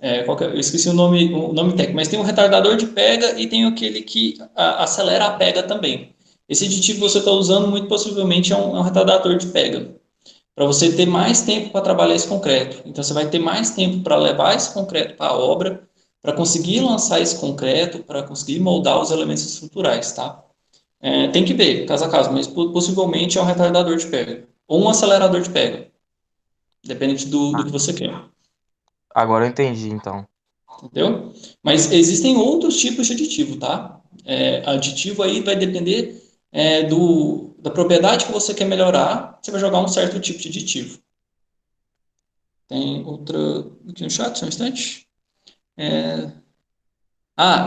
eu esqueci o nome técnico, mas tem um retardador de pega e tem aquele que acelera a pega também. Esse aditivo que você está usando, muito possivelmente, é um retardador de pega. para você ter mais tempo para trabalhar esse concreto. Então, você vai ter mais tempo para levar esse concreto para a obra, para conseguir lançar esse concreto, para conseguir moldar os elementos estruturais, tá? Tem que ver, caso a caso, mas possivelmente é um retardador de pega, ou um acelerador de pega, depende do que você quer. Agora eu entendi, então. Entendeu? Mas existem outros tipos de aditivo, tá? Aditivo aí vai depender da propriedade que você quer melhorar, você vai jogar um certo tipo de aditivo. Tem outra aqui no chat, só um instante.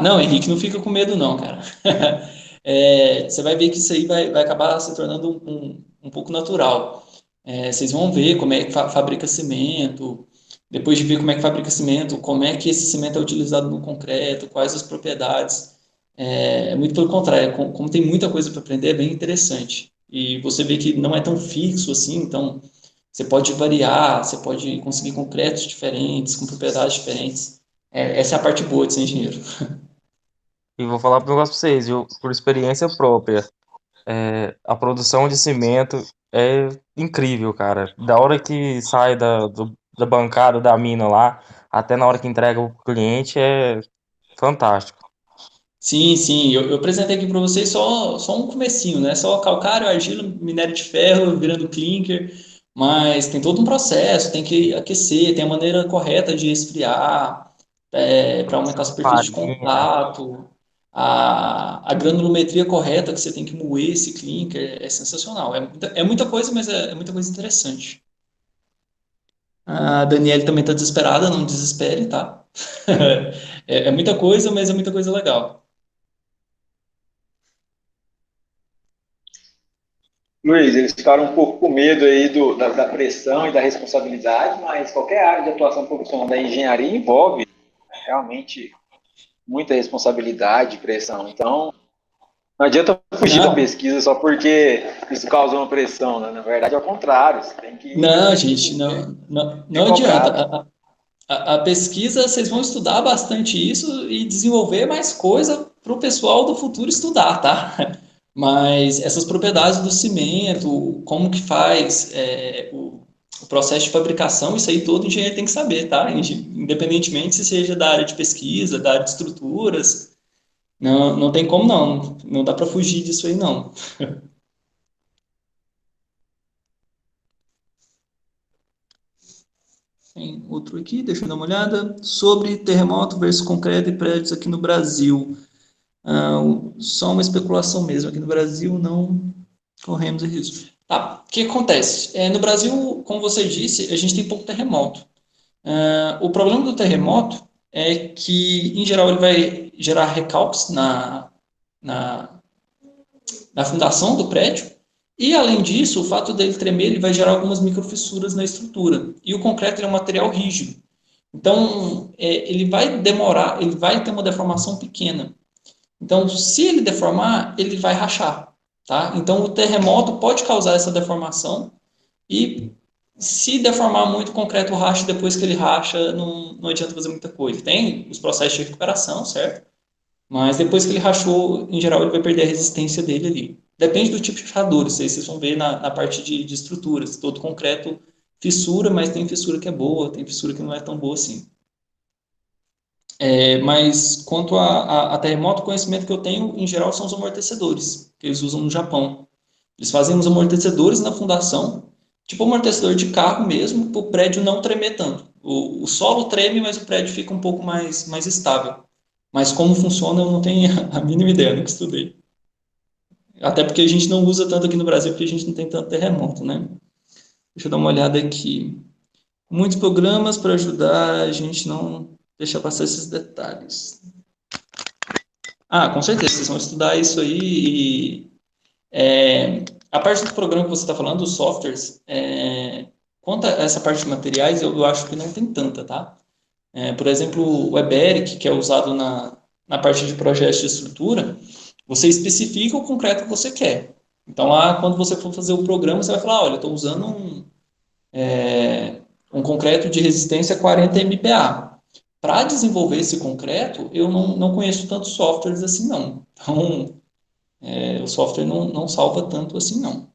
Não, Henrique, não fica com medo não, cara. Você vai ver que isso aí vai acabar se tornando um pouco natural. Vocês vão ver como é que fabrica cimento, depois de ver como é que fabrica cimento, como é que esse cimento é utilizado no concreto, quais as propriedades. Muito pelo contrário, como tem muita coisa para aprender, é bem interessante. E você vê que não é tão fixo assim, então você pode variar, você pode conseguir concretos diferentes, com propriedades diferentes. Essa é a parte boa de ser engenheiro. E vou falar um negócio pra vocês, viu? Por experiência própria. A produção de cimento é incrível, cara. Da hora que sai da bancada da mina lá, até na hora que entrega o cliente, é fantástico. Sim, sim, eu apresentei aqui para vocês só um comecinho, né? Só calcário, argila, minério de ferro, virando clinker, mas tem todo um processo, tem que aquecer, tem a maneira correta de esfriar, para aumentar a superfície de Farinha. contato, a granulometria correta que você tem que moer esse clinker, é sensacional. É muita coisa, mas é muita coisa interessante. A Daniela também está desesperada, não desespere, tá? É muita coisa, mas é muita coisa legal. Luiz, eles ficaram um pouco com medo aí da pressão e da responsabilidade, mas qualquer área de atuação profissional da engenharia envolve realmente muita responsabilidade e pressão. Então, não adianta fugir da Não, pesquisa só porque isso causou uma pressão, né? Na verdade, é o contrário. Você tem que não, gente, não, não, ser não adianta. cobrado. A pesquisa, vocês vão estudar bastante isso e desenvolver mais coisa para o pessoal do futuro estudar, tá? Mas essas propriedades do cimento, como que faz o processo de fabricação, isso aí todo engenheiro tem que saber, tá? Independentemente se seja da área de pesquisa, da área de estruturas, não tem como não, não dá para fugir disso aí não. Tem outro aqui, deixa eu dar uma olhada. Sobre terremoto versus concreto e prédios aqui no Brasil. Só uma especulação mesmo. Aqui no Brasil não corremos risco. Tá, o que acontece? No Brasil, como você disse, a gente tem pouco terremoto. O problema do terremoto é que, em geral, ele vai gerar recalques na, na fundação do prédio. E, além disso, o fato dele tremer, ele vai gerar algumas microfissuras na estrutura. E o concreto é um material rígido. Então, ele vai demorar, ele vai ter uma deformação pequena. Então, se ele deformar, ele vai rachar, tá? Então, o terremoto pode causar essa deformação e se deformar muito, o concreto racha, depois que ele racha, não adianta fazer muita coisa. Tem os processos de recuperação, certo? Mas depois que ele rachou, em geral, ele vai perder a resistência dele ali. Depende do tipo de fechadura, isso aí vocês vão ver na parte de estruturas. Todo concreto fissura, mas tem fissura que é boa, tem fissura que não é tão boa assim. Mas quanto a terremoto, o conhecimento que eu tenho, em geral, são os amortecedores, que eles usam no Japão. Eles fazem os amortecedores na fundação, tipo amortecedor de carro mesmo, para o prédio não tremer tanto. O solo treme, mas o prédio fica um pouco mais estável. Mas como funciona, eu não tenho a mínima ideia, nunca estudei. Até porque a gente não usa tanto aqui no Brasil, porque a gente não tem tanto terremoto, né? Deixa eu dar uma olhada aqui. Muitos programas para ajudar a gente não deixar passar esses detalhes. Com certeza, vocês vão estudar isso aí a parte do programa que você está falando, os softwares, quanto a essa parte de materiais, eu acho que não tem tanta, tá? Por exemplo, o WebEric, que é usado na parte de projetos de estrutura, você especifica o concreto que você quer. Então, lá, quando você for fazer o programa, você vai falar, olha, eu estou usando um concreto de resistência 40 MPa. Para desenvolver esse concreto, eu não conheço tantos softwares assim, não. Então, o software não salva tanto assim, não.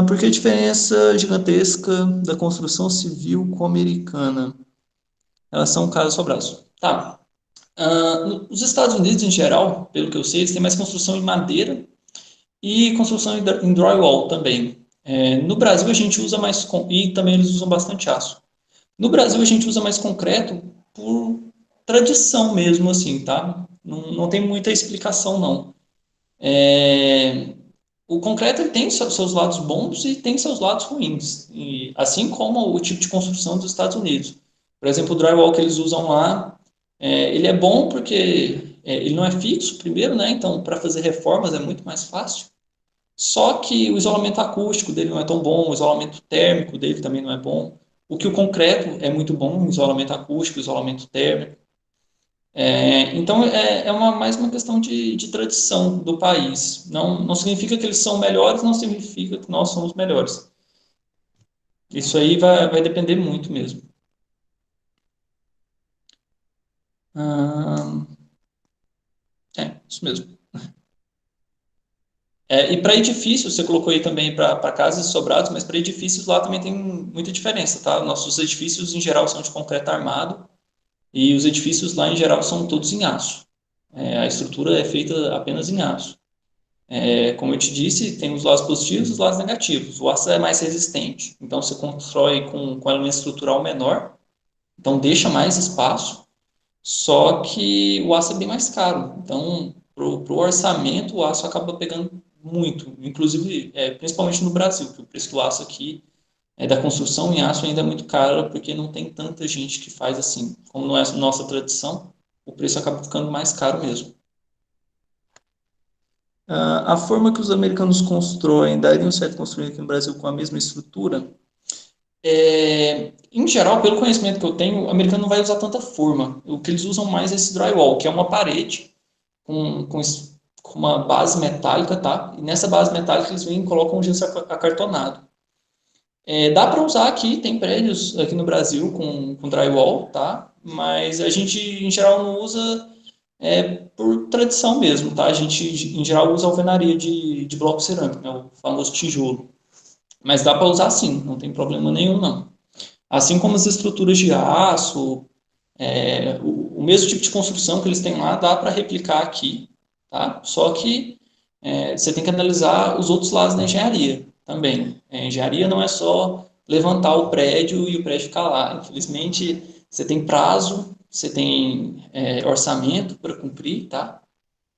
Por que a diferença gigantesca da construção civil com a americana? Elas são casos sobrados. Tá. Os Estados Unidos, em geral, pelo que eu sei, eles têm mais construção em madeira e construção em drywall também. No Brasil, a gente usa mais... E também eles usam bastante aço. No Brasil, a gente usa mais concreto por tradição mesmo, assim, tá? Não tem muita explicação, não. O concreto ele tem seus lados bons e tem seus lados ruins, e assim como o tipo de construção dos Estados Unidos. Por exemplo, o drywall que eles usam lá, ele é bom porque ele não é fixo, primeiro, né? Então, para fazer reformas é muito mais fácil. Só que o isolamento acústico dele não é tão bom, o isolamento térmico dele também não é bom. O que o concreto é muito bom, isolamento acústico, isolamento térmico. Então, mais uma questão de tradição do país. Não significa que eles são melhores, não significa que nós somos melhores. Isso aí vai depender muito mesmo. Ah, isso mesmo. E para edifícios, você colocou aí também para casas e sobrados, mas para edifícios lá também tem muita diferença, tá? Nossos edifícios, em geral, são de concreto armado e os edifícios lá, em geral, são todos em aço. A estrutura é feita apenas em aço. Como eu te disse, tem os lados positivos e os lados negativos. O aço é mais resistente, então você constrói com elemento estrutural menor, então deixa mais espaço, só que o aço é bem mais caro. Então, para o orçamento, o aço acaba pegando muito, inclusive, principalmente no Brasil, que o preço do aço aqui, da construção em aço ainda é muito caro, porque não tem tanta gente que faz assim. Como não é nossa tradição, o preço acaba ficando mais caro mesmo. A forma que os americanos constroem, daria certo construir aqui no Brasil com a mesma estrutura? Em geral, pelo conhecimento que eu tenho, o americano não vai usar tanta forma. O que eles usam mais é esse drywall, que é uma parede com uma base metálica, tá? E nessa base metálica eles vêm e colocam um gesso acartonado. Dá para usar aqui, tem prédios aqui no Brasil com drywall, tá? Mas a gente, em geral, não usa por tradição mesmo, tá? A gente, em geral, usa alvenaria de bloco cerâmico, né? O famoso tijolo. Mas dá para usar sim, não tem problema nenhum, não. Assim como as estruturas de aço, o mesmo tipo de construção que eles têm lá, dá para replicar aqui, tá? Só que você tem que analisar os outros lados da engenharia também. A engenharia não é só levantar o prédio e o prédio ficar lá. Infelizmente, você tem prazo, você tem orçamento para cumprir, tá?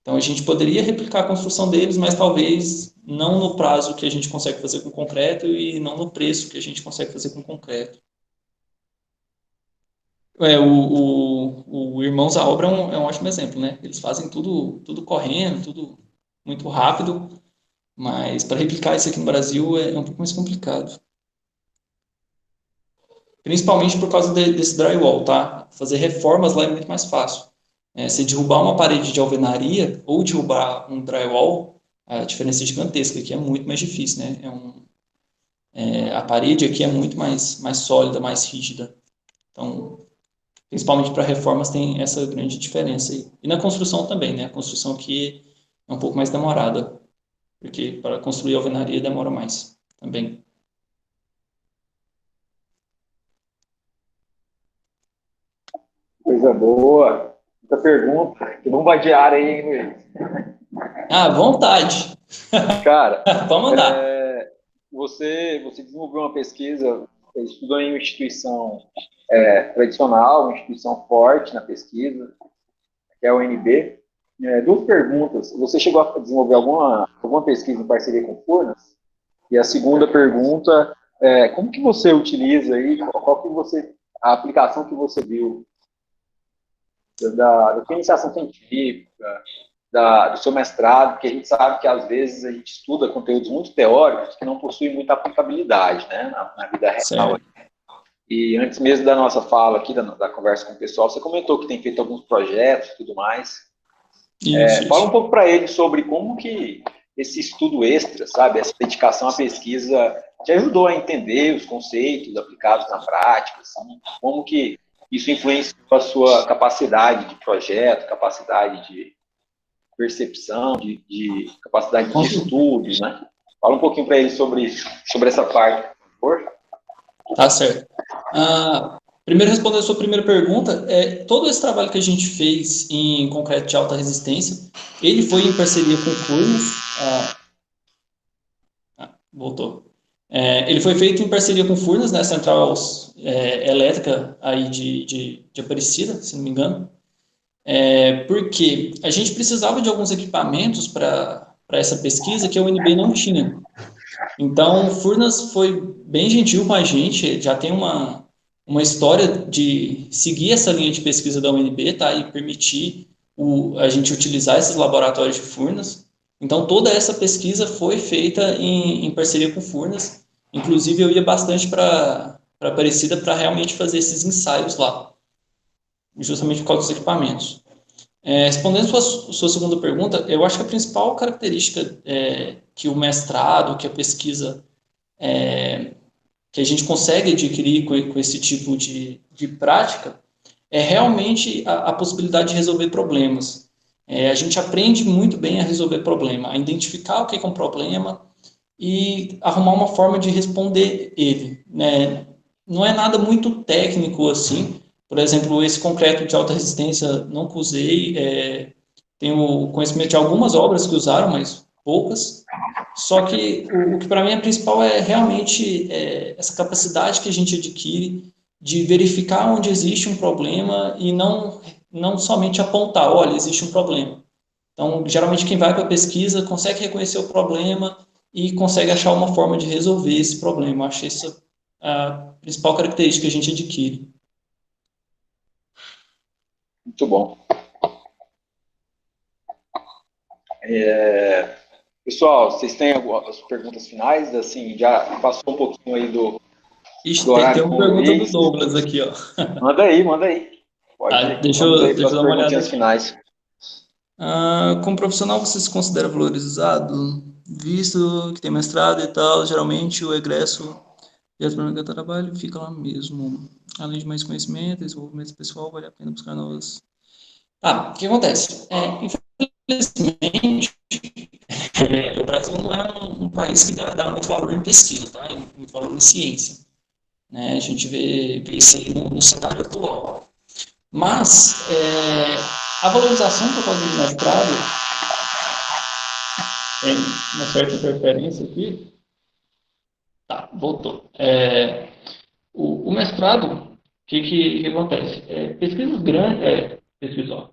Então, a gente poderia replicar a construção deles, mas talvez não no prazo que a gente consegue fazer com concreto e não no preço que a gente consegue fazer com concreto. O Irmãos à Obra é um ótimo exemplo, né? Eles fazem tudo correndo, tudo muito rápido, mas para replicar isso aqui no Brasil é um pouco mais complicado. Principalmente por causa desse drywall, tá? Fazer reformas lá é muito mais fácil. Se derrubar uma parede de alvenaria ou derrubar um drywall, a diferença é gigantesca, que é muito mais difícil, né? A parede aqui é muito mais sólida, mais rígida. Então, principalmente para reformas tem essa grande diferença aí. E na construção também, né? A construção aqui é um pouco mais demorada, porque para construir alvenaria demora mais também. Coisa boa. Muita pergunta. Que bombardear aí, hein, Luiz? Vontade! Cara, Pode mandar. você desenvolveu uma pesquisa, você estudou em uma instituição tradicional, uma instituição forte na pesquisa, que é a UNB. Duas perguntas. Você chegou a desenvolver alguma pesquisa em parceria com o Furnas? E a segunda pergunta como que você utiliza aí, a aplicação que você viu da sua iniciação científica, do seu mestrado, porque a gente sabe que às vezes a gente estuda conteúdos muito teóricos que não possuem muita aplicabilidade, né, na vida real. Certo. E antes mesmo da nossa fala aqui, da conversa com o pessoal, você comentou que tem feito alguns projetos e tudo mais. Fala um pouco para ele sobre como que esse estudo extra, sabe, essa dedicação à pesquisa te ajudou a entender os conceitos aplicados na prática, assim, como que isso influenciou a sua capacidade de projeto, capacidade de percepção, de capacidade de estudo, né? Fala um pouquinho para ele sobre essa parte, por favor. Tá certo. Primeiro, respondendo a sua primeira pergunta, todo esse trabalho que a gente fez em concreto de alta resistência, ele foi em parceria com Furnas. Voltou. Ele foi feito em parceria com Furnas, né, central elétrica aí de Aparecida, se não me engano, porque a gente precisava de alguns equipamentos para essa pesquisa que a UNB não tinha. Então, Furnas foi bem gentil com a gente, já tem uma história de seguir essa linha de pesquisa da UNB, tá, e permitir a gente utilizar esses laboratórios de Furnas. Então, toda essa pesquisa foi feita em parceria com Furnas. Inclusive, eu ia bastante para Aparecida para realmente fazer esses ensaios lá, justamente por causa dos equipamentos. Respondendo a sua segunda pergunta, eu acho que a principal característica que o mestrado, que a pesquisa, que a gente consegue adquirir com esse tipo de prática, é realmente a possibilidade de resolver problemas. A gente aprende muito bem a resolver problema, a identificar o que é um problema e arrumar uma forma de responder ele, né? Não é nada muito técnico assim. Por exemplo, esse concreto de alta resistência não que usei, tenho conhecimento de algumas obras que usaram, mas poucas. Só que o que para mim é principal é realmente essa capacidade que a gente adquire de verificar onde existe um problema e não somente apontar, olha, existe um problema. Então, geralmente quem vai para a pesquisa consegue reconhecer o problema e consegue achar uma forma de resolver esse problema. Eu acho essa a principal característica que a gente adquire. Muito bom. Pessoal, vocês têm algumas perguntas finais? Assim, já passou um pouquinho aí do Tem uma pergunta do Douglas aqui, ó. Manda aí. Pode. Deixa eu dar uma olhada aqui. Finais. Como profissional, você se considera valorizado? Visto que tem mestrado e tal, geralmente o egresso de mercado de trabalho fica lá mesmo. Além de mais conhecimento, desenvolvimento pessoal, vale a pena buscar novas... o que acontece? Infelizmente, o Brasil não é um país que dá muito valor em pesquisa, tá? Muito valor em ciência. Né? A gente vê isso aí no cenário atual. Mas a valorização por causa do mestrado tem uma certa interferência aqui. Tá, voltou. O mestrado, o que acontece? Pesquisas grandes,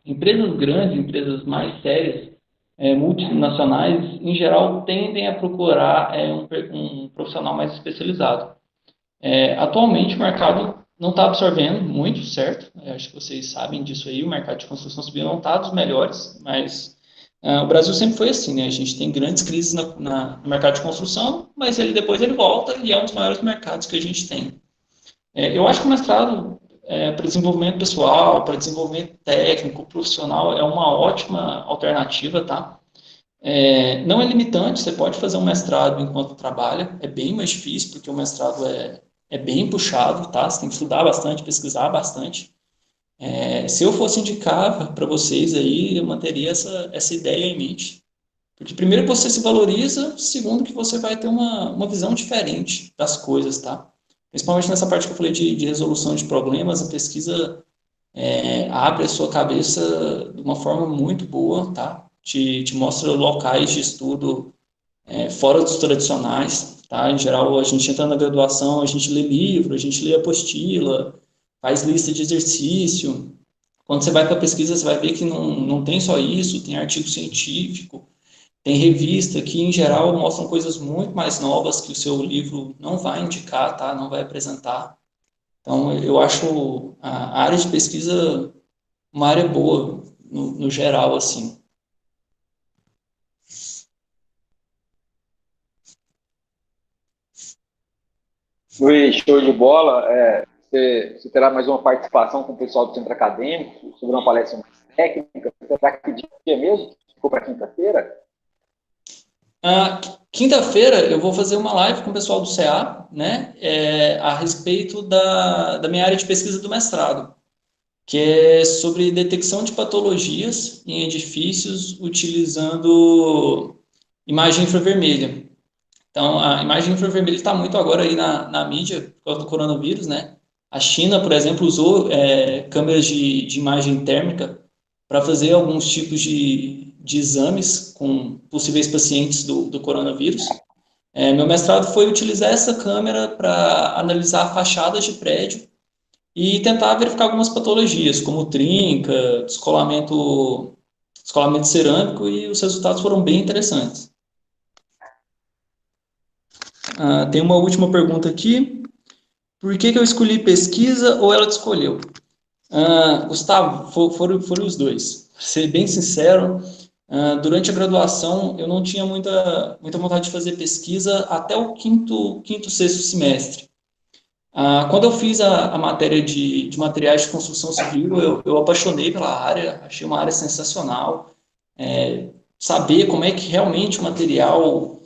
empresas grandes, empresas mais sérias, multinacionais, em geral, tendem a procurar um profissional mais especializado. Atualmente, o mercado não está absorvendo muito, certo? Acho que vocês sabem disso aí, o mercado de construção civil não está dos melhores, mas o Brasil sempre foi assim, né? A gente tem grandes crises no mercado de construção, mas depois ele volta e é um dos maiores mercados que a gente tem. Eu acho que o mestrado para desenvolvimento pessoal, para desenvolvimento técnico, profissional, é uma ótima alternativa, tá? Não é limitante, você pode fazer um mestrado enquanto trabalha, é bem mais difícil, porque o mestrado é bem puxado, tá? Você tem que estudar bastante, pesquisar bastante. Se eu fosse indicar para vocês aí, eu manteria essa ideia em mente. Porque primeiro que você se valoriza, segundo que você vai ter uma visão diferente das coisas, tá? Principalmente nessa parte que eu falei de resolução de problemas, a pesquisa abre a sua cabeça de uma forma muito boa, tá? Te mostra locais de estudo fora dos tradicionais, tá? Em geral, a gente entra na graduação, a gente lê livro, a gente lê apostila, faz lista de exercício. Quando você vai para a pesquisa, você vai ver que não tem só isso, tem artigo científico, tem revista que, em geral, mostram coisas muito mais novas que o seu livro não vai indicar, tá? Não vai apresentar. Então, eu acho a área de pesquisa uma área boa, no geral, assim. Luiz, show de bola. Você terá mais uma participação com o pessoal do centro acadêmico sobre uma palestra mais técnica. Será que dia mesmo? Ficou para quinta-feira? Quinta-feira eu vou fazer uma live com o pessoal do CA, né, a respeito da minha área de pesquisa do mestrado, que é sobre detecção de patologias em edifícios utilizando imagem infravermelha. Então, a imagem infravermelha está muito agora aí na mídia por causa do coronavírus, né? A China, por exemplo, usou câmeras de imagem térmica para fazer alguns tipos de exames com possíveis pacientes do coronavírus. Meu mestrado foi utilizar essa câmera para analisar fachadas de prédio e tentar verificar algumas patologias, como trinca, descolamento cerâmico, e os resultados foram bem interessantes. Tem uma última pergunta aqui. Por que eu escolhi pesquisa ou ela te escolheu? Gustavo, foram os dois. Pra ser bem sincero, durante a graduação eu não tinha muita vontade de fazer pesquisa até o quinto, sexto semestre. Quando eu fiz a matéria de materiais de construção civil, eu apaixonei pela área, achei uma área sensacional. Saber como é que realmente o material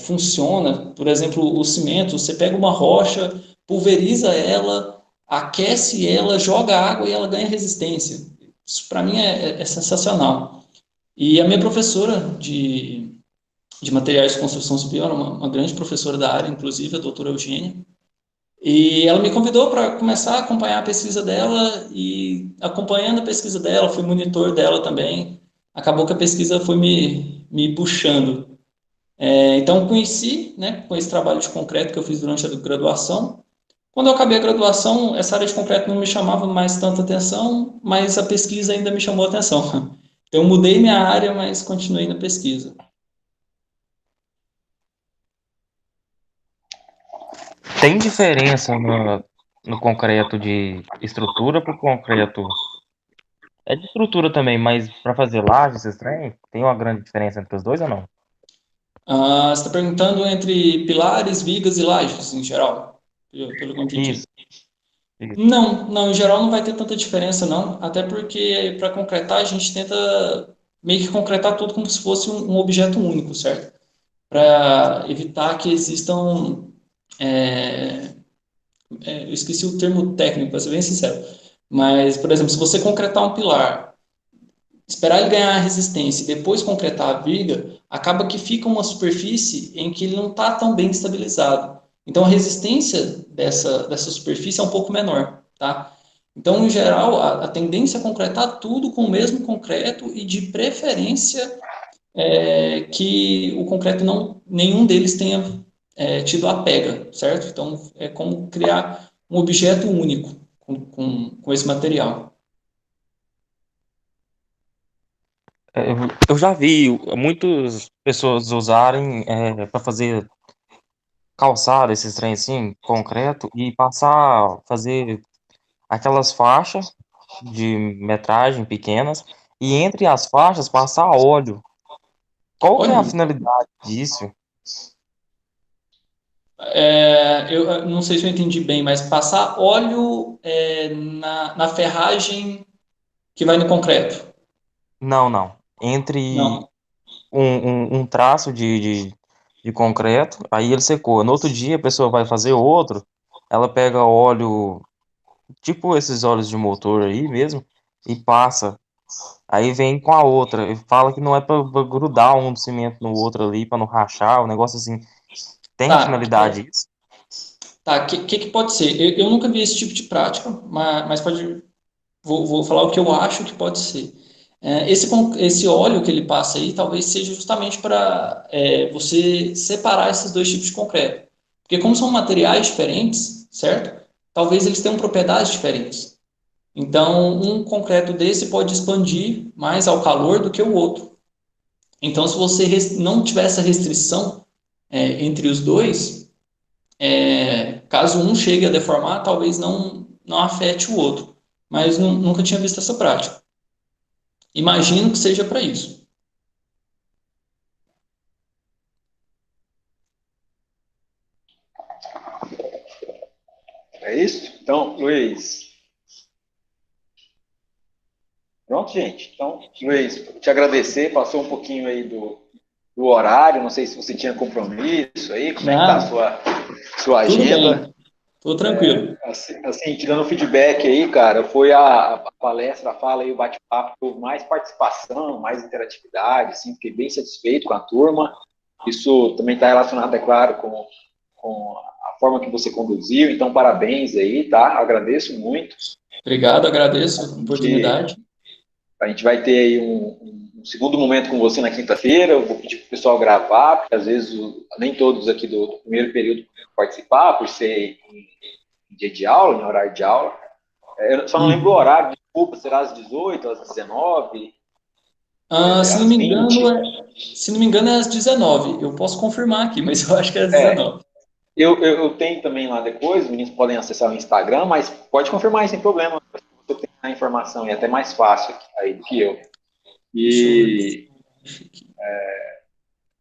funciona. Por exemplo, o cimento, você pega uma rocha, pulveriza ela, aquece ela, joga água e ela ganha resistência. Isso para mim é sensacional. E a minha professora de materiais de construção civil era uma grande professora da área, inclusive a doutora Eugênia, e ela me convidou para começar a acompanhar a pesquisa dela, e acompanhando a pesquisa dela, fui monitor dela também. Acabou que a pesquisa foi me puxando. Então, conheci, né, com esse trabalho de concreto que eu fiz durante a graduação. Quando eu acabei a graduação, essa área de concreto não me chamava mais tanta atenção, mas a pesquisa ainda me chamou a atenção. Então, eu mudei minha área, mas continuei na pesquisa. Tem diferença no concreto de estrutura para o concreto. É de estrutura também, mas para fazer laje, esses trem, tem uma grande diferença entre os dois ou não? Você está perguntando entre pilares, vigas e lajes, em geral, pelo que eu entendi. Isso, isso. Não, em geral não vai ter tanta diferença, não. Até porque para concretar, a gente tenta meio que concretar tudo como se fosse um objeto único, certo? Para evitar que existam. Eu esqueci o termo técnico, para ser bem sincero. Mas, por exemplo, se você concretar um pilar, esperar ele ganhar resistência e depois concretar a viga, acaba que fica uma superfície em que ele não está tão bem estabilizado. Então, a resistência dessa superfície é um pouco menor, tá? Então, em geral, a tendência é concretar tudo com o mesmo concreto e, de preferência, que o concreto nenhum deles tenha tido a pega, certo? Então, é como criar um objeto único com esse material. Eu já vi muitas pessoas usarem para fazer calçado, esses trem assim, concreto, e fazer aquelas faixas de metragem pequenas, e entre as faixas passar óleo. Qual que é a Olha, finalidade disso? eu não sei se eu entendi bem, mas passar óleo na ferragem que vai no concreto. Não, não. Entre Não. um traço de concreto, aí ele secou. No outro dia a pessoa vai fazer outro, ela pega óleo, tipo esses óleos de motor aí mesmo, e passa. Aí vem com a outra, e fala que não é pra grudar um cimento no outro ali, pra não rachar, um negócio assim. Tem Tá, finalidade isso? tá. Que pode ser? Eu nunca vi esse tipo de prática, mas pode. Vou falar o que eu acho que pode ser. Esse óleo que ele passa aí talvez seja justamente para você separar esses dois tipos de concreto. Porque como são materiais diferentes, certo? Talvez eles tenham propriedades diferentes. Então, um concreto desse pode expandir mais ao calor do que o outro. Então, se você não tiver essa restrição entre os dois, caso um chegue a deformar, talvez não afete o outro. Mas nunca tinha visto essa prática. Imagino que seja para isso. É isso? Então, Luiz. Pronto, gente. Então, Luiz, te agradecer. Passou um pouquinho aí do horário. Não sei se você tinha compromisso aí. Como é que está a Não, sua tudo agenda? bem. Estou tranquilo. Assim, te dando feedback aí, cara, foi a palestra, a fala e o bate-papo, mais participação, mais interatividade, assim, fiquei bem satisfeito com a turma. Isso também está relacionado, é claro, com a forma que você conduziu. Então, parabéns aí, tá? Agradeço muito. Obrigado, agradeço a oportunidade. A gente vai ter aí um segundo momento com você na quinta-feira. Eu vou pedir para o pessoal gravar, porque às vezes nem todos aqui do primeiro período participar, por ser em dia de aula, em horário de aula. Eu só não lembro o horário, desculpa, será às 18, às 19? Se não Às me 20? engano, é às 19. Eu posso confirmar aqui, mas eu acho que é às 19. Eu tenho também lá depois, os meninos podem acessar o Instagram, mas pode confirmar aí sem problema. Você tem a informação e é até mais fácil aí do que eu. Deixa eu ver. E,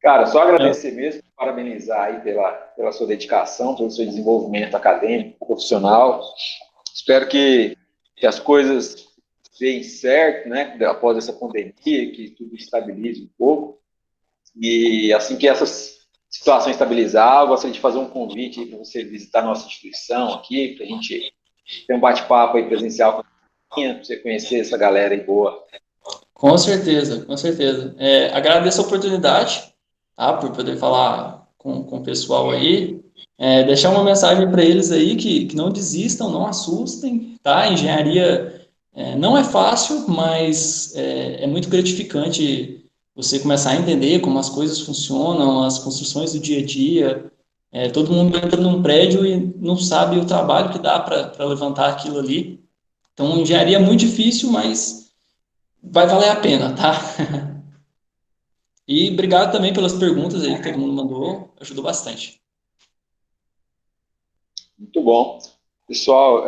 cara, só agradecer mesmo, parabenizar aí pela sua dedicação, pelo seu desenvolvimento acadêmico, profissional. Espero que as coisas deem certo, né, após essa pandemia, que tudo estabilize um pouco. E assim que essas situações estabilizar, eu gostaria de fazer um convite para você visitar a nossa instituição aqui, para a gente ter um bate-papo aí presencial com para você conhecer essa galera aí boa. Com certeza, com certeza. Agradeço a oportunidade, tá, por poder falar com o pessoal aí. Deixar uma mensagem para eles aí que não desistam, não assustem, tá? Engenharia não é fácil, mas é muito gratificante você começar a entender como as coisas funcionam, as construções do dia a dia. Todo mundo entra num prédio e não sabe o trabalho que dá para levantar aquilo ali. Então, engenharia é muito difícil, mas vai valer a pena, tá? E obrigado também pelas perguntas aí que todo mundo mandou, ajudou bastante. Muito bom. Pessoal,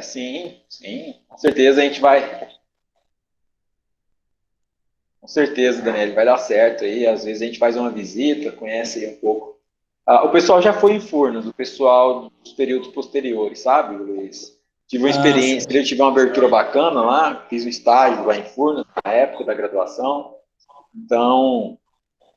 sim, com certeza a gente vai. Com certeza, Daniel, vai dar certo aí. Às vezes a gente faz uma visita, conhece aí um pouco. O pessoal já foi em Furnas, o pessoal dos períodos posteriores, sabe, Luiz? Tive uma experiência, Certo. eu tive uma abertura bacana lá, fiz o estágio lá em Furnas, na época da graduação. Então,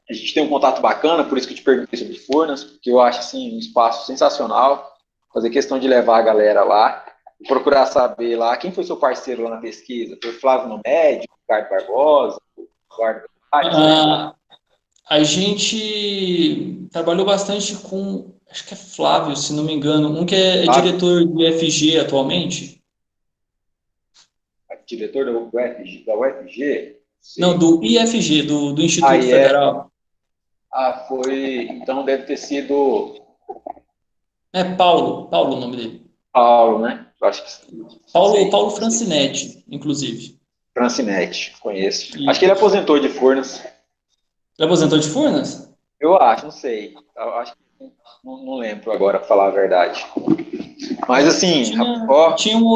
a gente tem um contato bacana, por isso que eu te perguntei sobre Furnas, porque eu acho assim, um espaço sensacional. Fazer questão de levar a galera lá, e procurar saber lá quem foi seu parceiro lá na pesquisa. Foi o Flávio Nomed, o Ricardo Barbosa, o Eduardo Bate, lembra? A gente trabalhou bastante com, acho que é Flávio, se não me engano, um que é Flávio, diretor do FG atualmente. diretor da UFG, Não, sei. do IFG, do Instituto Aí é, Federal. foi, então deve ter sido É Paulo o nome dele. Paulo, né? Eu acho que Paulo não sei. Francinetti, inclusive. Francinetti, conheço. Acho que ele Isso. aposentou de Furnas. Ele aposentou de Furnas? Eu acho, não sei. Eu acho que não lembro agora, para falar a verdade. Mas assim, ó, Tinha uma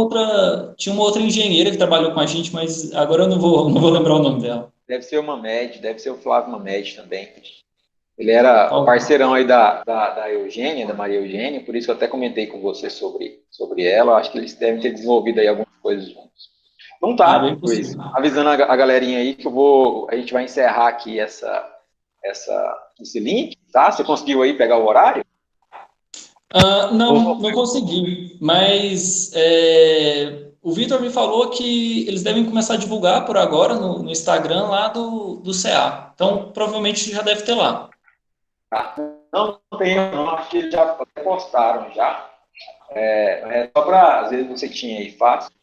outra engenheira que trabalhou com a gente, mas agora eu não vou lembrar o nome dela. deve ser o Mamed, deve ser o Flávio Mamed também. Ele era Talvez. parceirão aí da Eugênia, da Maria Eugênia, por isso que eu até comentei com você sobre ela. Eu acho que eles devem ter desenvolvido aí algumas coisas juntos. Então Bem tá, Luiz, possível. avisando a galerinha aí que a gente vai encerrar aqui esse link, tá? Você conseguiu aí pegar o horário? Não consegui, mas o Vitor me falou que eles devem começar a divulgar por agora no Instagram lá do CA. Então, provavelmente já deve ter lá. Tá. Não tenho, não, acho que já até postaram já. Só para, às vezes você tinha aí fácil.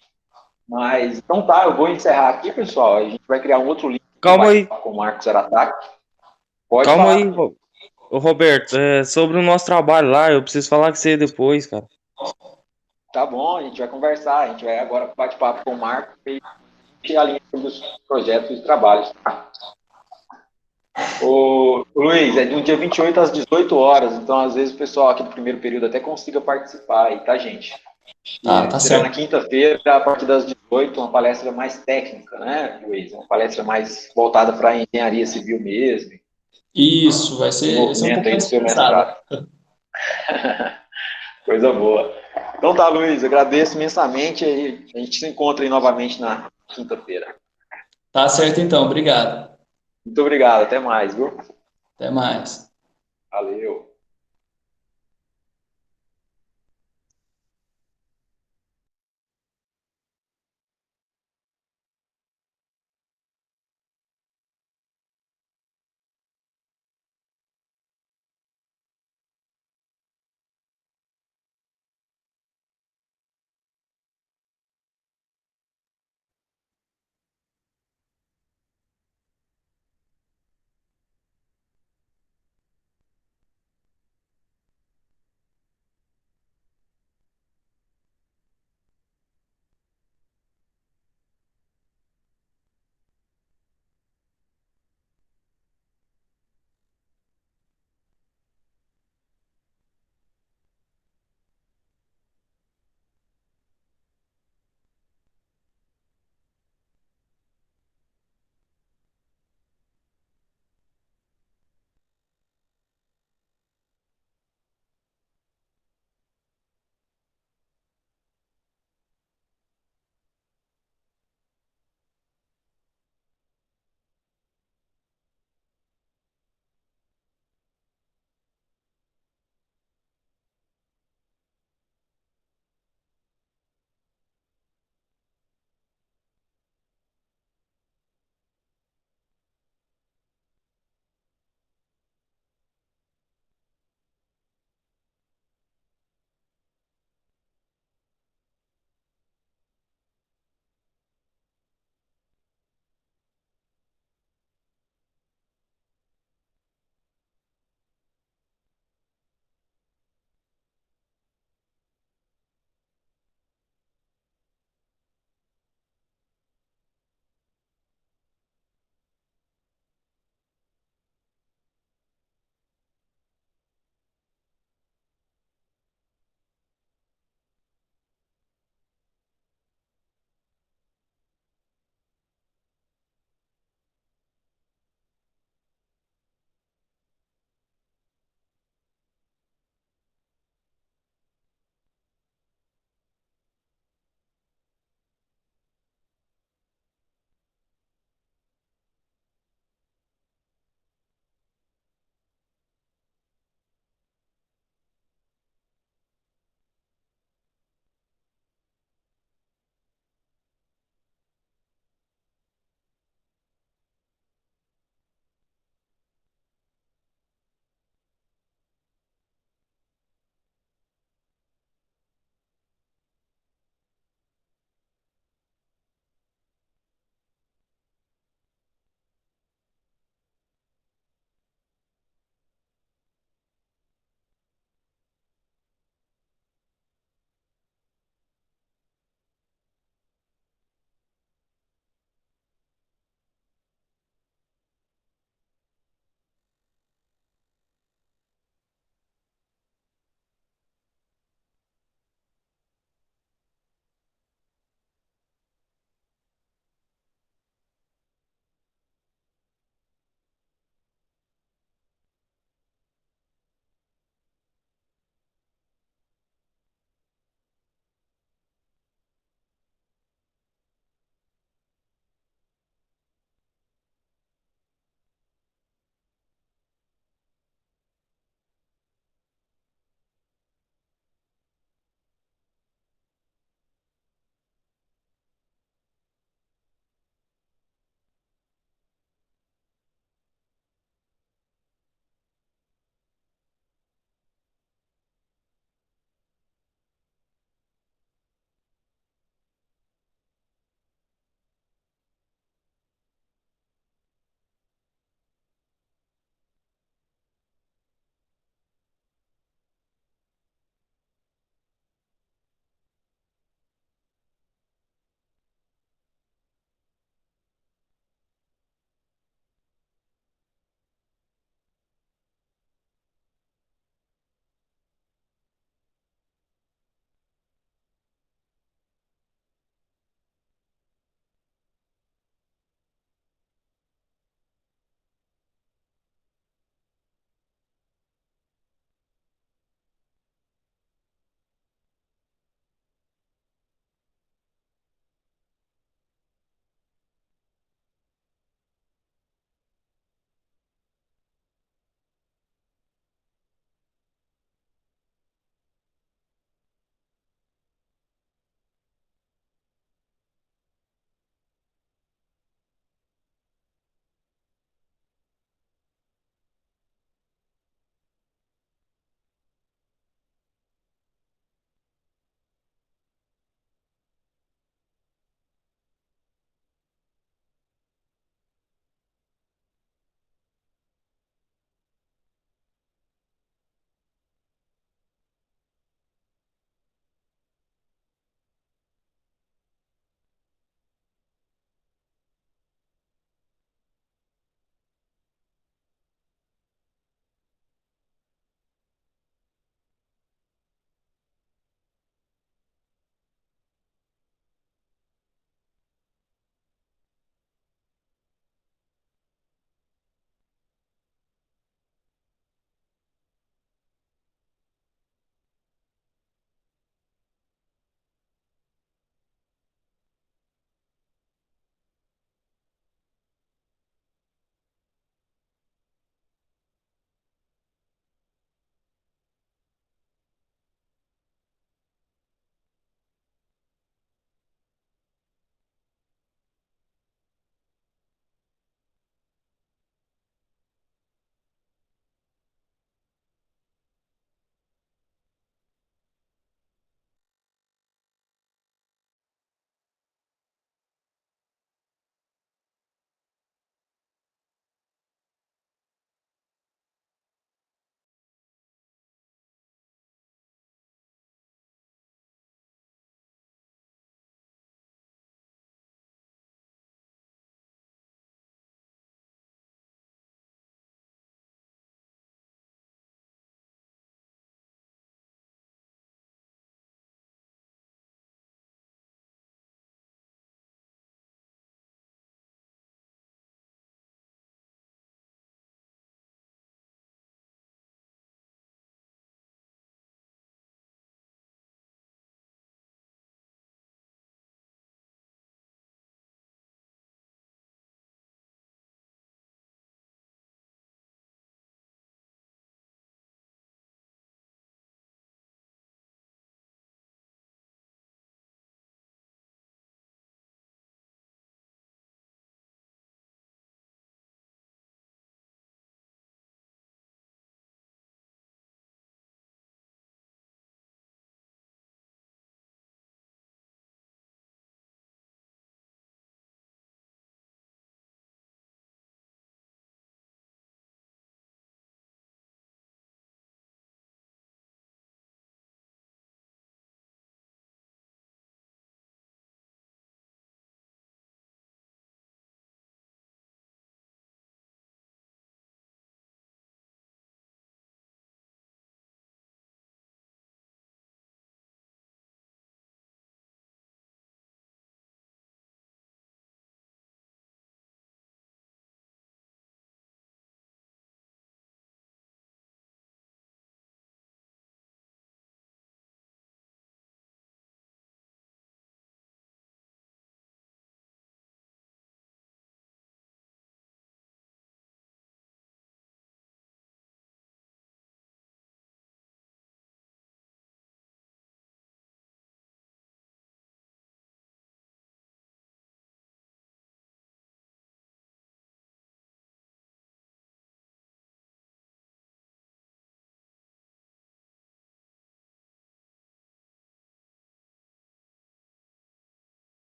Mas, então tá, eu vou encerrar aqui, pessoal. A gente vai criar um outro link do Calma aí, bate-papo com o Marcos Arataque. Pode calma aí, falar. ô Roberto. Sobre o nosso trabalho lá, eu preciso falar com você depois, cara. Tá bom, a gente vai conversar. A gente vai agora bate-papo com o Marcos e a linha sobre os projetos e os trabalhos. O Luiz, é de um dia 28 às 18 horas, então às vezes o pessoal aqui do primeiro período até consiga participar aí, tá, gente? E Tá será na certo. quinta-feira, a partir das 18, uma palestra mais técnica, né, Luiz? Uma palestra mais voltada para a engenharia civil mesmo, Isso, vai ser um desenvolvimento pouco aí do mais seu pesado. mestrado. Coisa boa. Então tá, Luiz, agradeço imensamente e a gente se encontra aí novamente na quinta-feira. Tá certo então, obrigado. Muito obrigado, até mais, viu? Até mais. Valeu.